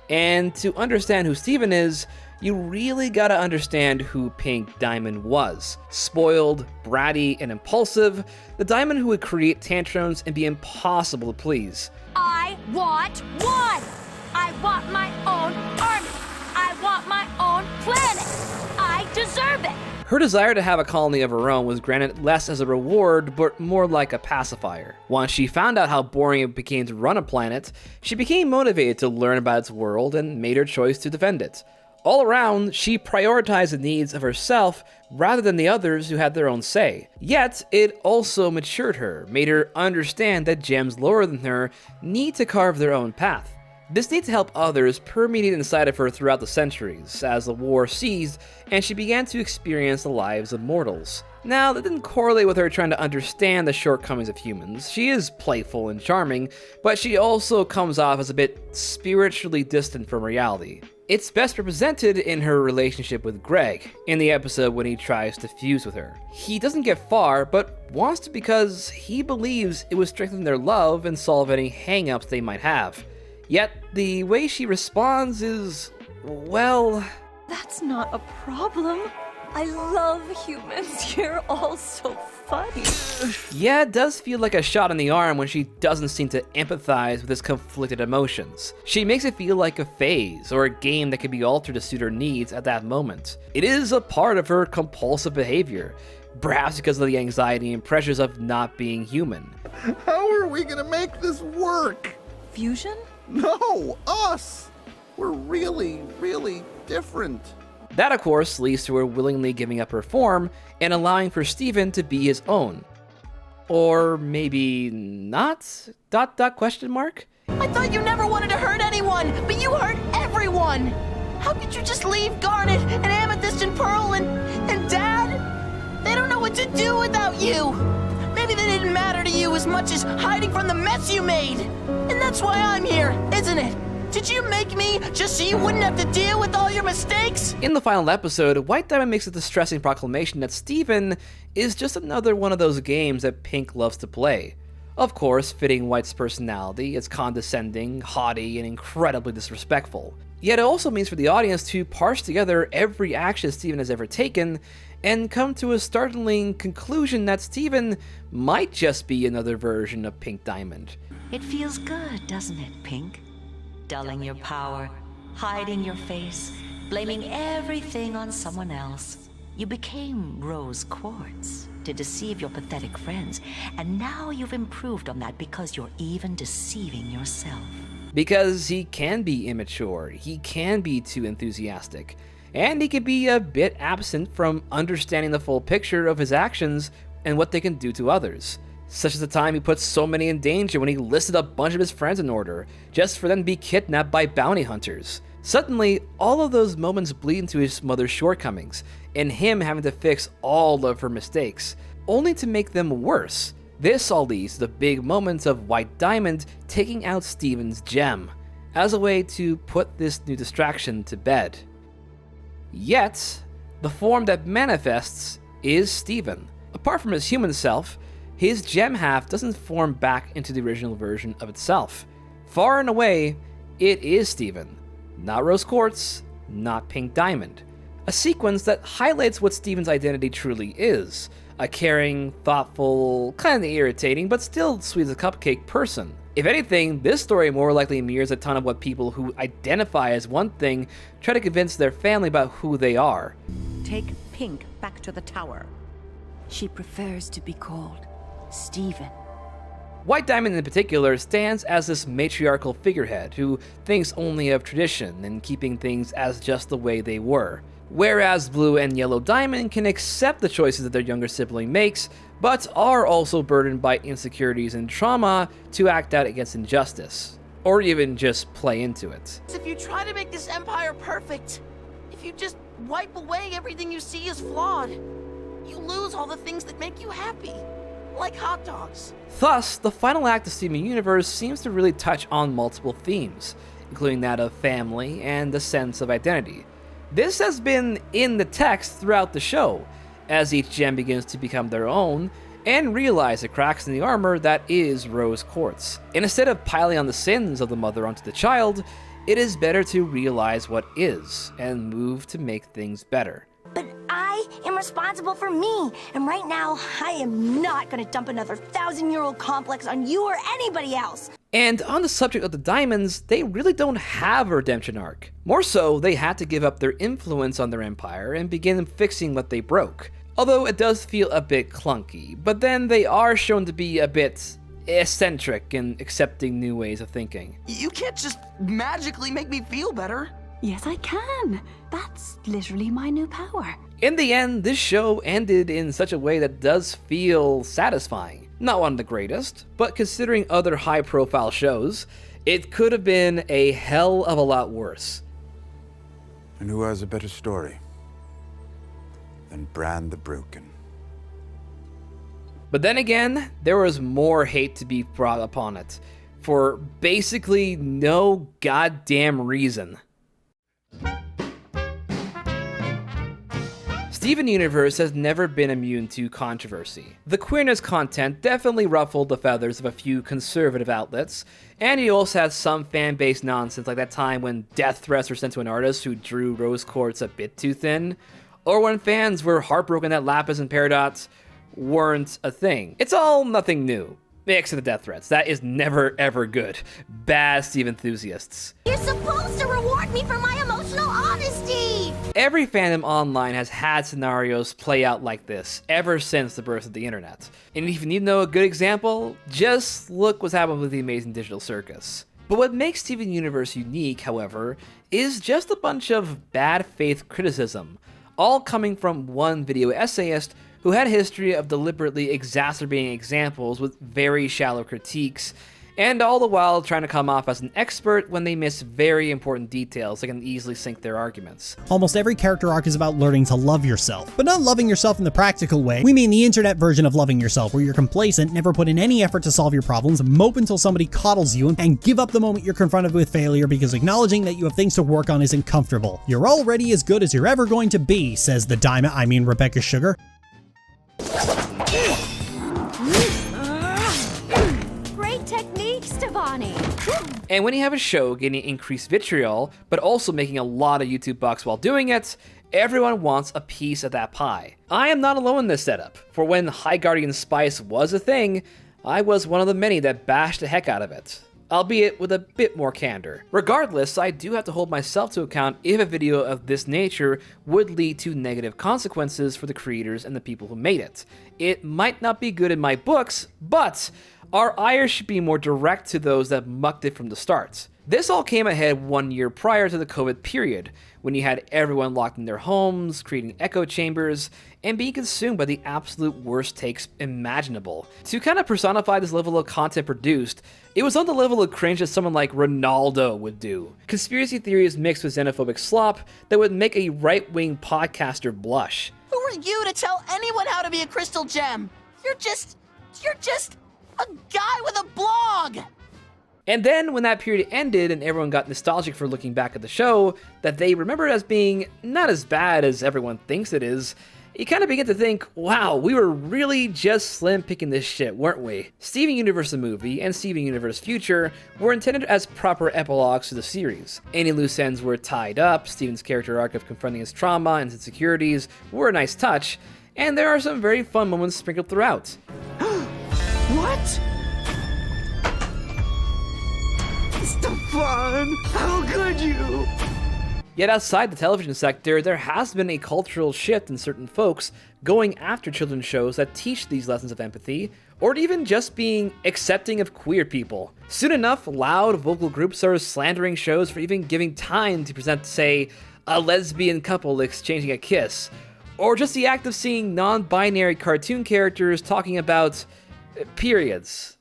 And to understand who Steven is, you really gotta understand who Pink Diamond was. Spoiled, bratty, and impulsive, the Diamond who would create tantrums and be impossible to please. I want one! I want my own army! I want my own planet! I deserve it! Her desire to have a colony of her own was granted less as a reward, but more like a pacifier. Once she found out how boring it became to run a planet, she became motivated to learn about its world and made her choice to defend it. All around, she prioritized the needs of herself rather than the others who had their own say. Yet, it also matured her, made her understand that gems lower than her need to carve their own path. This need to help others permeated inside of her throughout the centuries, as the war ceased and she began to experience the lives of mortals. Now, that didn't correlate with her trying to understand the shortcomings of humans. She is playful and charming, but she also comes off as a bit spiritually distant from reality. It's best represented in her relationship with Greg, in the episode when he tries to fuse with her. He doesn't get far, but wants to because he believes it would strengthen their love and solve any hang-ups they might have. Yet, the way she responds is, well... That's not a problem. I love humans. You're all so funny. Yeah, it does feel like a shot in the arm when she doesn't seem to empathize with his conflicted emotions. She makes it feel like a phase, or a game that can be altered to suit her needs at that moment. It is a part of her compulsive behavior, perhaps because of the anxiety and pressures of not being human. How are we gonna make this work? Fusion? No, us! We're really, really different. That, of course, leads to her willingly giving up her form and allowing for Steven to be his own. Or maybe not? ... question mark? I thought you never wanted to hurt anyone, but you hurt everyone! How could you just leave Garnet and Amethyst and Pearl and Dad? They don't know what to do without you! Maybe they didn't matter to you as much as hiding from the mess you made! And that's why I'm here, isn't it? Did you make me just so you wouldn't have to deal with all your mistakes? In the final episode, White Diamond makes a distressing proclamation that Steven is just another one of those games that Pink loves to play. Of course, fitting White's personality, it's condescending, haughty, and incredibly disrespectful. Yet it also means for the audience to parse together every action Steven has ever taken and come to a startling conclusion that Steven might just be another version of Pink Diamond. It feels good, doesn't it, Pink? Dulling your power, hiding your face, blaming everything on someone else. You became Rose Quartz to deceive your pathetic friends, and now you've improved on that because you're even deceiving yourself. Because he can be immature, he can be too enthusiastic, and he can be a bit absent from understanding the full picture of his actions and what they can do to others. Such as the time he put so many in danger when he listed a bunch of his friends in order, just for them to be kidnapped by bounty hunters. Suddenly, all of those moments bleed into his mother's shortcomings, and him having to fix all of her mistakes, only to make them worse. This all leads to the big moments of White Diamond taking out Steven's gem, as a way to put this new distraction to bed. Yet, the form that manifests is Steven. Apart from his human self, his gem half doesn't form back into the original version of itself. Far and away, it is Steven. Not Rose Quartz, not Pink Diamond. A sequence that highlights what Steven's identity truly is. A caring, thoughtful, kind of irritating, but still sweet as a cupcake person. If anything, this story more likely mirrors a ton of what people who identify as one thing try to convince their family about who they are. Take Pink back to the tower. She prefers to be called Steven. White Diamond in particular stands as this matriarchal figurehead who thinks only of tradition and keeping things as just the way they were. Whereas Blue and Yellow Diamond can accept the choices that their younger sibling makes, but are also burdened by insecurities and trauma to act out against injustice, or even just play into it. If you try to make this empire perfect, if you just wipe away everything you see as flawed, you lose all the things that make you happy, like hot dogs. Thus, the final act of Steven Universe seems to really touch on multiple themes, including that of family and the sense of identity. This has been in the text throughout the show, as each gem begins to become their own and realize the cracks in the armor that is Rose Quartz. And instead of piling on the sins of the mother onto the child, it is better to realize what is and move to make things better. But I am responsible for me, and right now, I am not gonna dump another 1,000-year-old complex on you or anybody else. And on the subject of the diamonds, they really don't have a redemption arc. More so, they had to give up their influence on their empire and begin fixing what they broke. Although it does feel a bit clunky, but then they are shown to be a bit eccentric in accepting new ways of thinking. You can't just magically make me feel better. Yes, I can. That's literally my new power. In the end, this show ended in such a way that does feel satisfying. Not one of the greatest, but considering other high-profile shows, it could have been a hell of a lot worse. And who has a better story than Brand the Broken? But then again, there was more hate to be brought upon it, for basically no goddamn reason. Steven Universe has never been immune to controversy. The queerness content definitely ruffled the feathers of a few conservative outlets, and you also had some fan-based nonsense like that time when death threats were sent to an artist who drew Rose Quartz a bit too thin, or when fans were heartbroken that Lapis and Peridot weren't a thing. It's all nothing new, except the death threats. That is never ever good. Bad Steven enthusiasts. You're supposed to reward me for my emotional honesty! Every fandom online has had scenarios play out like this ever since the birth of the internet. And if you need to know a good example, just look what's happened with the Amazing Digital Circus. But what makes Steven Universe unique, however, is just a bunch of bad faith criticism, all coming from one video essayist who had a history of deliberately exacerbating examples with very shallow critiques, and all the while trying to come off as an expert when they miss very important details that can easily sink their arguments. Almost every character arc is about learning to love yourself, but not loving yourself in the practical way. We mean the internet version of loving yourself, where you're complacent, never put in any effort to solve your problems, mope until somebody coddles you, and give up the moment you're confronted with failure because acknowledging that you have things to work on isn't comfortable. You're already as good as you're ever going to be, says the Rebecca Sugar. Great technique, Stevani. And when you have a show getting increased vitriol, but also making a lot of YouTube bucks while doing it, everyone wants a piece of that pie. I am not alone in this setup, for when High Guardian Spice was a thing, I was one of the many that bashed the heck out of it, albeit with a bit more candor. Regardless, I do have to hold myself to account if a video of this nature would lead to negative consequences for the creators and the people who made it. It might not be good in my books, but our ire should be more direct to those that mucked it from the start. This all came ahead 1 year prior to the COVID period, when you had everyone locked in their homes, creating echo chambers, and being consumed by the absolute worst takes imaginable. To kind of personify this level of content produced, it was on the level of cringe that someone like Ronaldo would do. Conspiracy theories mixed with xenophobic slop that would make a right-wing podcaster blush. Who are you to tell anyone how to be a crystal gem? You're just a guy with a blog! And then, when that period ended and everyone got nostalgic for looking back at the show, that they remembered as being not as bad as everyone thinks it is, you kind of begin to think, wow, we were really just slim picking this shit, weren't we? Steven Universe the movie and Steven Universe Future were intended as proper epilogues to the series. Any loose ends were tied up, Steven's character arc of confronting his trauma and insecurities were a nice touch, and there are some very fun moments sprinkled throughout. What? Stefan, how could you? Yet outside the television sector, there has been a cultural shift in certain folks going after children's shows that teach these lessons of empathy, or even just being accepting of queer people. Soon enough, loud vocal groups are slandering shows for even giving time to present, say, a lesbian couple exchanging a kiss, or just the act of seeing non-binary cartoon characters talking about periods.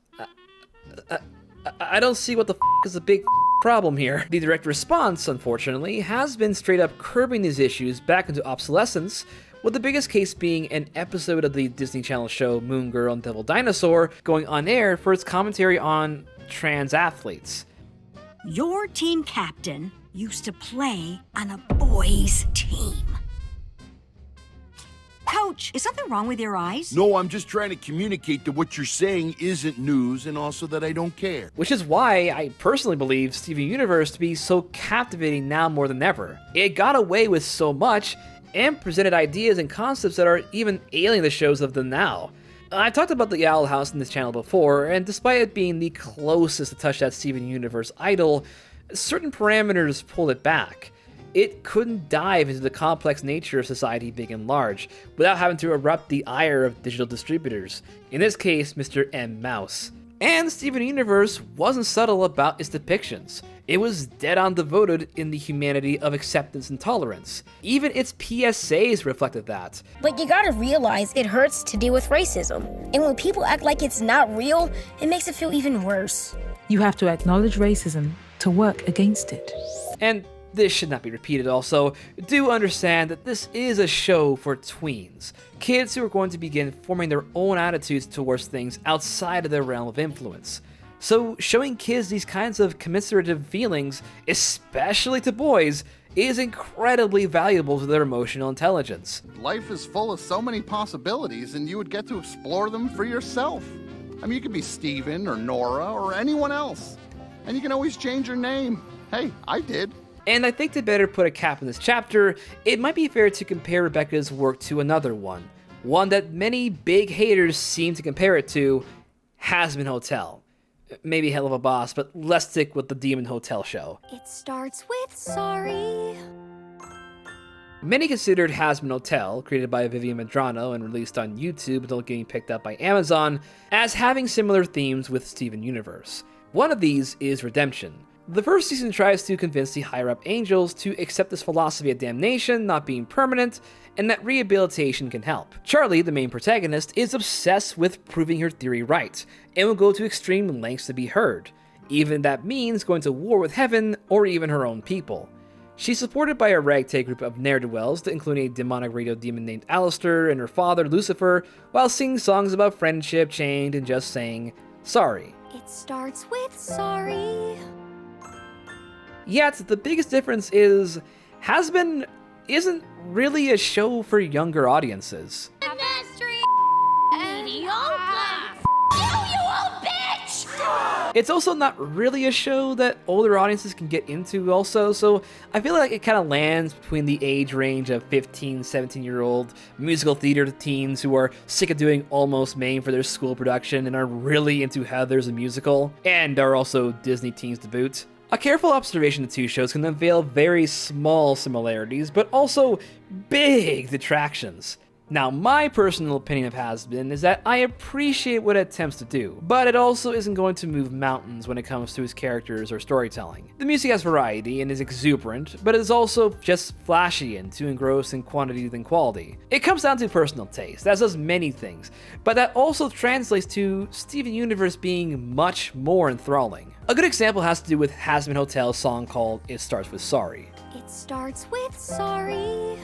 I don't see what the is a big problem here. The direct response, unfortunately, has been straight up curbing these issues back into obsolescence, with the biggest case being an episode of the Disney Channel show Moon Girl and Devil Dinosaur going on air for its commentary on trans athletes. Your team captain used to play on a boys' team. Coach, is something wrong with your eyes? No, I'm just trying to communicate that what you're saying isn't news and also that I don't care. Which is why I personally believe Steven Universe to be so captivating now more than ever. It got away with so much and presented ideas and concepts that are even alien to shows of the now. I talked about the Owl House in this channel before, and despite it being the closest to touch that Steven Universe idol, certain parameters pulled it back. It couldn't dive into the complex nature of society big and large without having to erupt the ire of digital distributors, in this case Mr. M. Mouse. And Steven Universe wasn't subtle about its depictions. It was dead on devoted in the humanity of acceptance and tolerance. Even its PSAs reflected that. But you gotta realize it hurts to deal with racism. And when people act like it's not real, it makes it feel even worse. You have to acknowledge racism to work against it. And this should not be repeated also, do understand that this is a show for tweens. Kids who are going to begin forming their own attitudes towards things outside of their realm of influence. So showing kids these kinds of commiserative feelings, especially to boys, is incredibly valuable to their emotional intelligence. Life is full of so many possibilities and you would get to explore them for yourself. I mean, you could be Steven or Nora or anyone else. And you can always change your name. Hey, I did. And I think to better put a cap on this chapter, it might be fair to compare Rebecca's work to another one that many big haters seem to compare it to, Hazbin Hotel. Maybe Hell of a Boss, but let's stick with the Demon Hotel show. It starts with sorry. Many considered Hazbin Hotel, created by Vivian Medrano and released on YouTube until getting picked up by Amazon, as having similar themes with Steven Universe. One of these is redemption. The first season tries to convince the higher-up angels to accept this philosophy of damnation not being permanent, and that rehabilitation can help. Charlie, the main protagonist, is obsessed with proving her theory right, and will go to extreme lengths to be heard, even if that means going to war with heaven or even her own people. She's supported by a ragtag group of ne'er-do-wells, including a demonic radio demon named Alistair and her father, Lucifer, while singing songs about friendship, change, and just saying, sorry. It starts with sorry. Yet, the biggest difference is, Hazbin isn't really a show for younger audiences. It's also not really a show that older audiences can get into also, so I feel like it kind of lands between the age range of 15, 17-year-old musical theater teens who are sick of doing Almost Maine for their school production and are really into Heather's a musical, and are also Disney teens to boot. A careful observation of the two shows can unveil very small similarities, but also big detractions. Now, my personal opinion of Has-Been is that I appreciate what it attempts to do, but it also isn't going to move mountains when it comes to its characters or storytelling. The music has variety and is exuberant, but it is also just flashy and too engrossed in quantity than quality. It comes down to personal taste, as does many things, but that also translates to Steven Universe being much more enthralling. A good example has to do with Has-Been Hotel's song called It Starts With Sorry. It starts with sorry.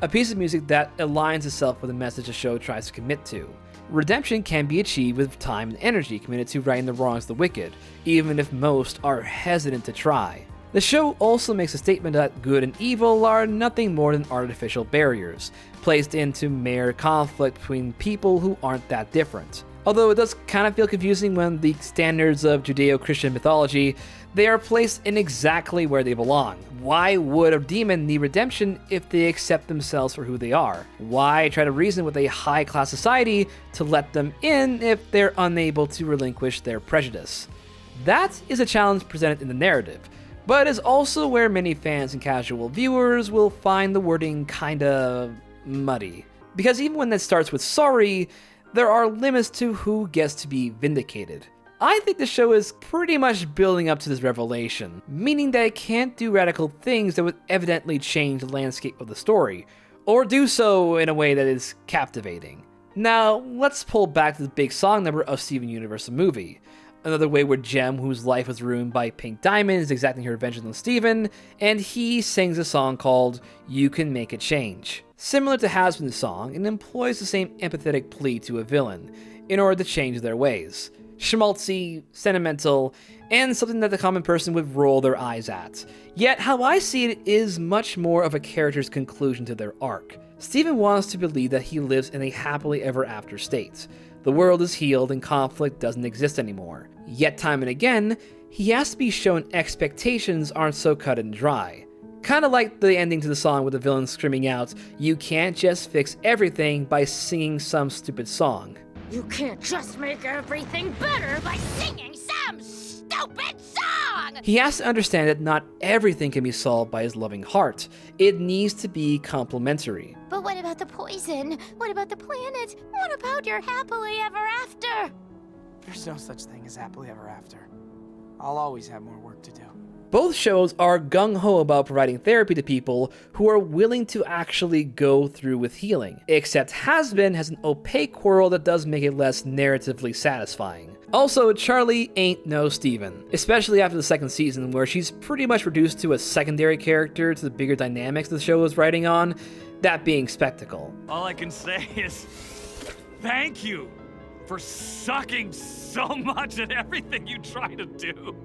A piece of music that aligns itself with the message the show tries to commit to. Redemption can be achieved with time and energy committed to righting the wrongs of the wicked, even if most are hesitant to try. The show also makes a statement that good and evil are nothing more than artificial barriers, placed in to mirror conflict between people who aren't that different. Although it does kind of feel confusing when the standards of Judeo-Christian mythology, they are placed in exactly where they belong. Why would a demon need redemption if they accept themselves for who they are? Why try to reason with a high-class society to let them in if they're unable to relinquish their prejudice? That is a challenge presented in the narrative, but is also where many fans and casual viewers will find the wording kinda muddy. Because even when that starts with sorry, there are limits to who gets to be vindicated. I think the show is pretty much building up to this revelation, meaning that it can't do radical things that would evidently change the landscape of the story, or do so in a way that is captivating. Now, let's pull back to the big song number of Steven Universe the movie. Another wayward gem whose life was ruined by Pink Diamond is exacting her vengeance on Steven, and he sings a song called You Can Make a Change. Similar to Has-Been's song, it employs the same empathetic plea to a villain, in order to change their ways. Schmaltzy, sentimental, and something that the common person would roll their eyes at. Yet, how I see it is much more of a character's conclusion to their arc. Steven wants to believe that he lives in a happily ever after state. The world is healed and conflict doesn't exist anymore. Yet time and again, he has to be shown expectations aren't so cut and dry. Kinda like the ending to the song with the villain screaming out, "You can't just fix everything by singing some stupid song." You can't just make everything better by singing some stupid song! He has to understand that not everything can be solved by his loving heart. It needs to be complementary. But what about the poison? What about the planet? What about your happily ever after? There's no such thing as happily ever after. I'll always have more work to do. Both shows are gung-ho about providing therapy to people who are willing to actually go through with healing, except Has-Been has an opaque world that does make it less narratively satisfying. Also, Charlie ain't no Steven, especially after the second season where she's pretty much reduced to a secondary character to the bigger dynamics the show is writing on, that being Spectacle. All I can say is thank you for sucking so much at everything you try to do.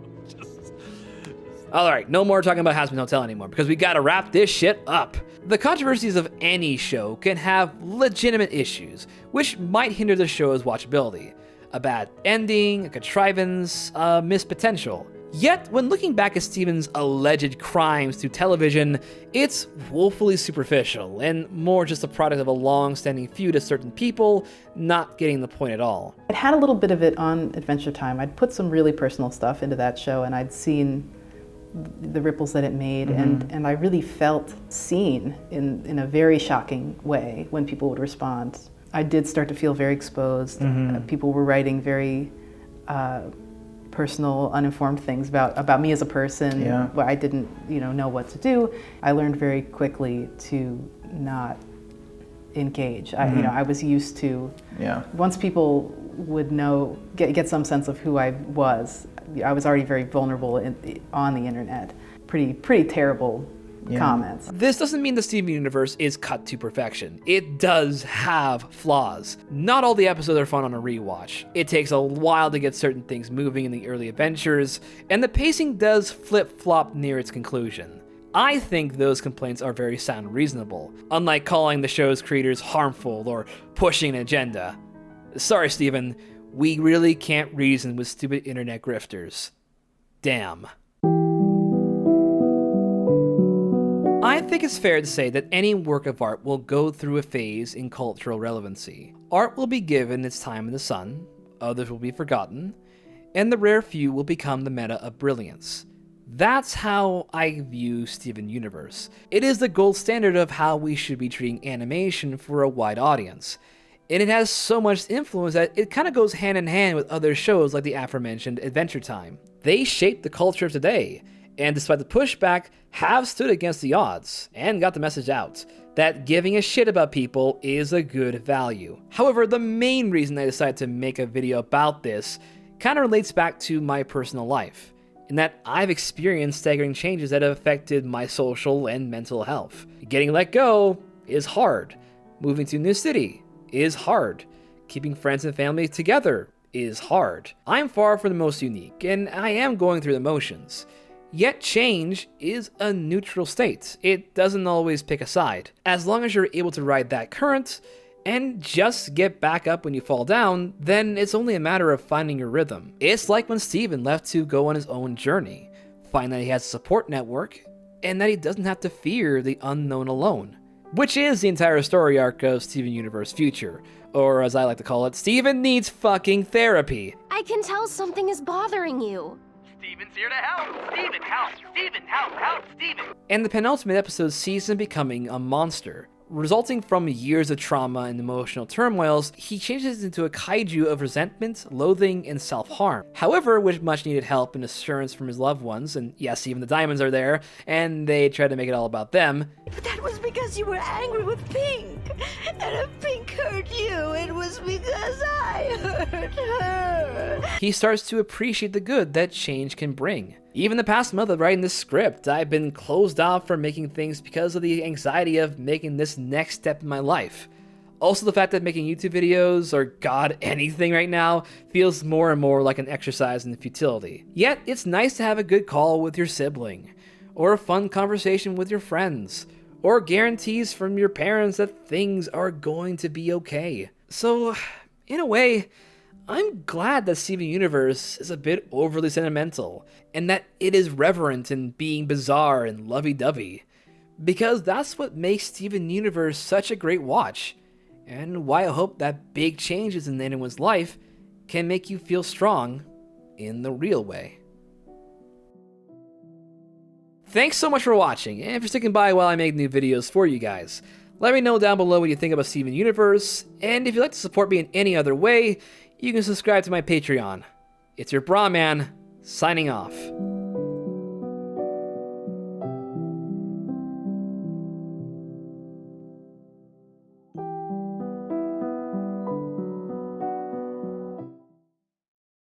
Alright, no more talking about Has-Been Hotel anymore, because we gotta wrap this shit up. The controversies of any show can have legitimate issues, which might hinder the show's watchability. A bad ending, a contrivance, a missed potential. Yet, when looking back at Steven's alleged crimes to television, it's woefully superficial, and more just a product of a long-standing feud of certain people not getting the point at all. I'd had a little bit of it on Adventure Time. I'd put some really personal stuff into that show, and I'd seen the ripples that it made, and I really felt seen in a very shocking way when people would respond. I did start to feel very exposed. People were writing very personal, uninformed things about me as a person, where I didn't know what to do. I learned very quickly to not engage. I was used to, once people would get some sense of who I was already very vulnerable on the internet. Pretty terrible comments. This doesn't mean the Steven Universe is cut to perfection. It does have flaws. Not all the episodes are fun on a rewatch. It takes a while to get certain things moving in the early adventures, and the pacing does flip-flop near its conclusion. I think those complaints are very sound and reasonable, unlike calling the show's creators harmful or pushing an agenda. Sorry, Steven, we really can't reason with stupid internet grifters. Damn. I think it's fair to say that any work of art will go through a phase in cultural relevancy. Art will be given its time in the sun, others will be forgotten, and the rare few will become the meta of brilliance. That's how I view Steven Universe. It is the gold standard of how we should be treating animation for a wide audience. And it has so much influence that it kind of goes hand in hand with other shows like the aforementioned Adventure Time. They shaped the culture of today, and despite the pushback, have stood against the odds and got the message out that giving a shit about people is a good value. However, the main reason I decided to make a video about this kind of relates back to my personal life, in that I've experienced staggering changes that have affected my social and mental health. Getting let go is hard. Moving to a new city is hard. Keeping friends and family together is hard. I'm far from the most unique, and I am going through the motions. Yet change is a neutral state. It doesn't always pick a side. As long as you're able to ride that current and just get back up when you fall down, then it's only a matter of finding your rhythm. It's like when Steven left to go on his own journey, find that he has a support network, and that he doesn't have to fear the unknown alone. Which is the entire story arc of Steven Universe Future, or as I like to call it, Steven needs fucking therapy. I can tell something is bothering you. Steven's here to help! Steven, help! Steven, help! Help, Steven! And the penultimate episode sees him becoming a monster. Resulting from years of trauma and emotional turmoils, he changes into a kaiju of resentment, loathing, and self-harm. However, with much needed help and assurance from his loved ones, and yes, even the diamonds are there, and they try to make it all about them. But that was because you were angry with Pink. And if Pink hurt you, it was because I hurt her. He starts to appreciate the good that change can bring. Even the past month of writing this script, I've been closed off from making things because of the anxiety of making this next step in my life. Also, the fact that making YouTube videos, or god, anything right now, feels more and more like an exercise in futility. Yet, it's nice to have a good call with your sibling, or a fun conversation with your friends, or guarantees from your parents that things are going to be okay. So, in a way, I'm glad that Steven Universe is a bit overly sentimental, and that it is reverent in being bizarre and lovey-dovey, because that's what makes Steven Universe such a great watch, and why I hope that big changes in anyone's life can make you feel strong in the real way. Thanks so much for watching, and for sticking by while I make new videos for you guys. Let me know down below what you think about Steven Universe, and if you'd like to support me in any other way, you can subscribe to my Patreon. It's your Bra Man, signing off.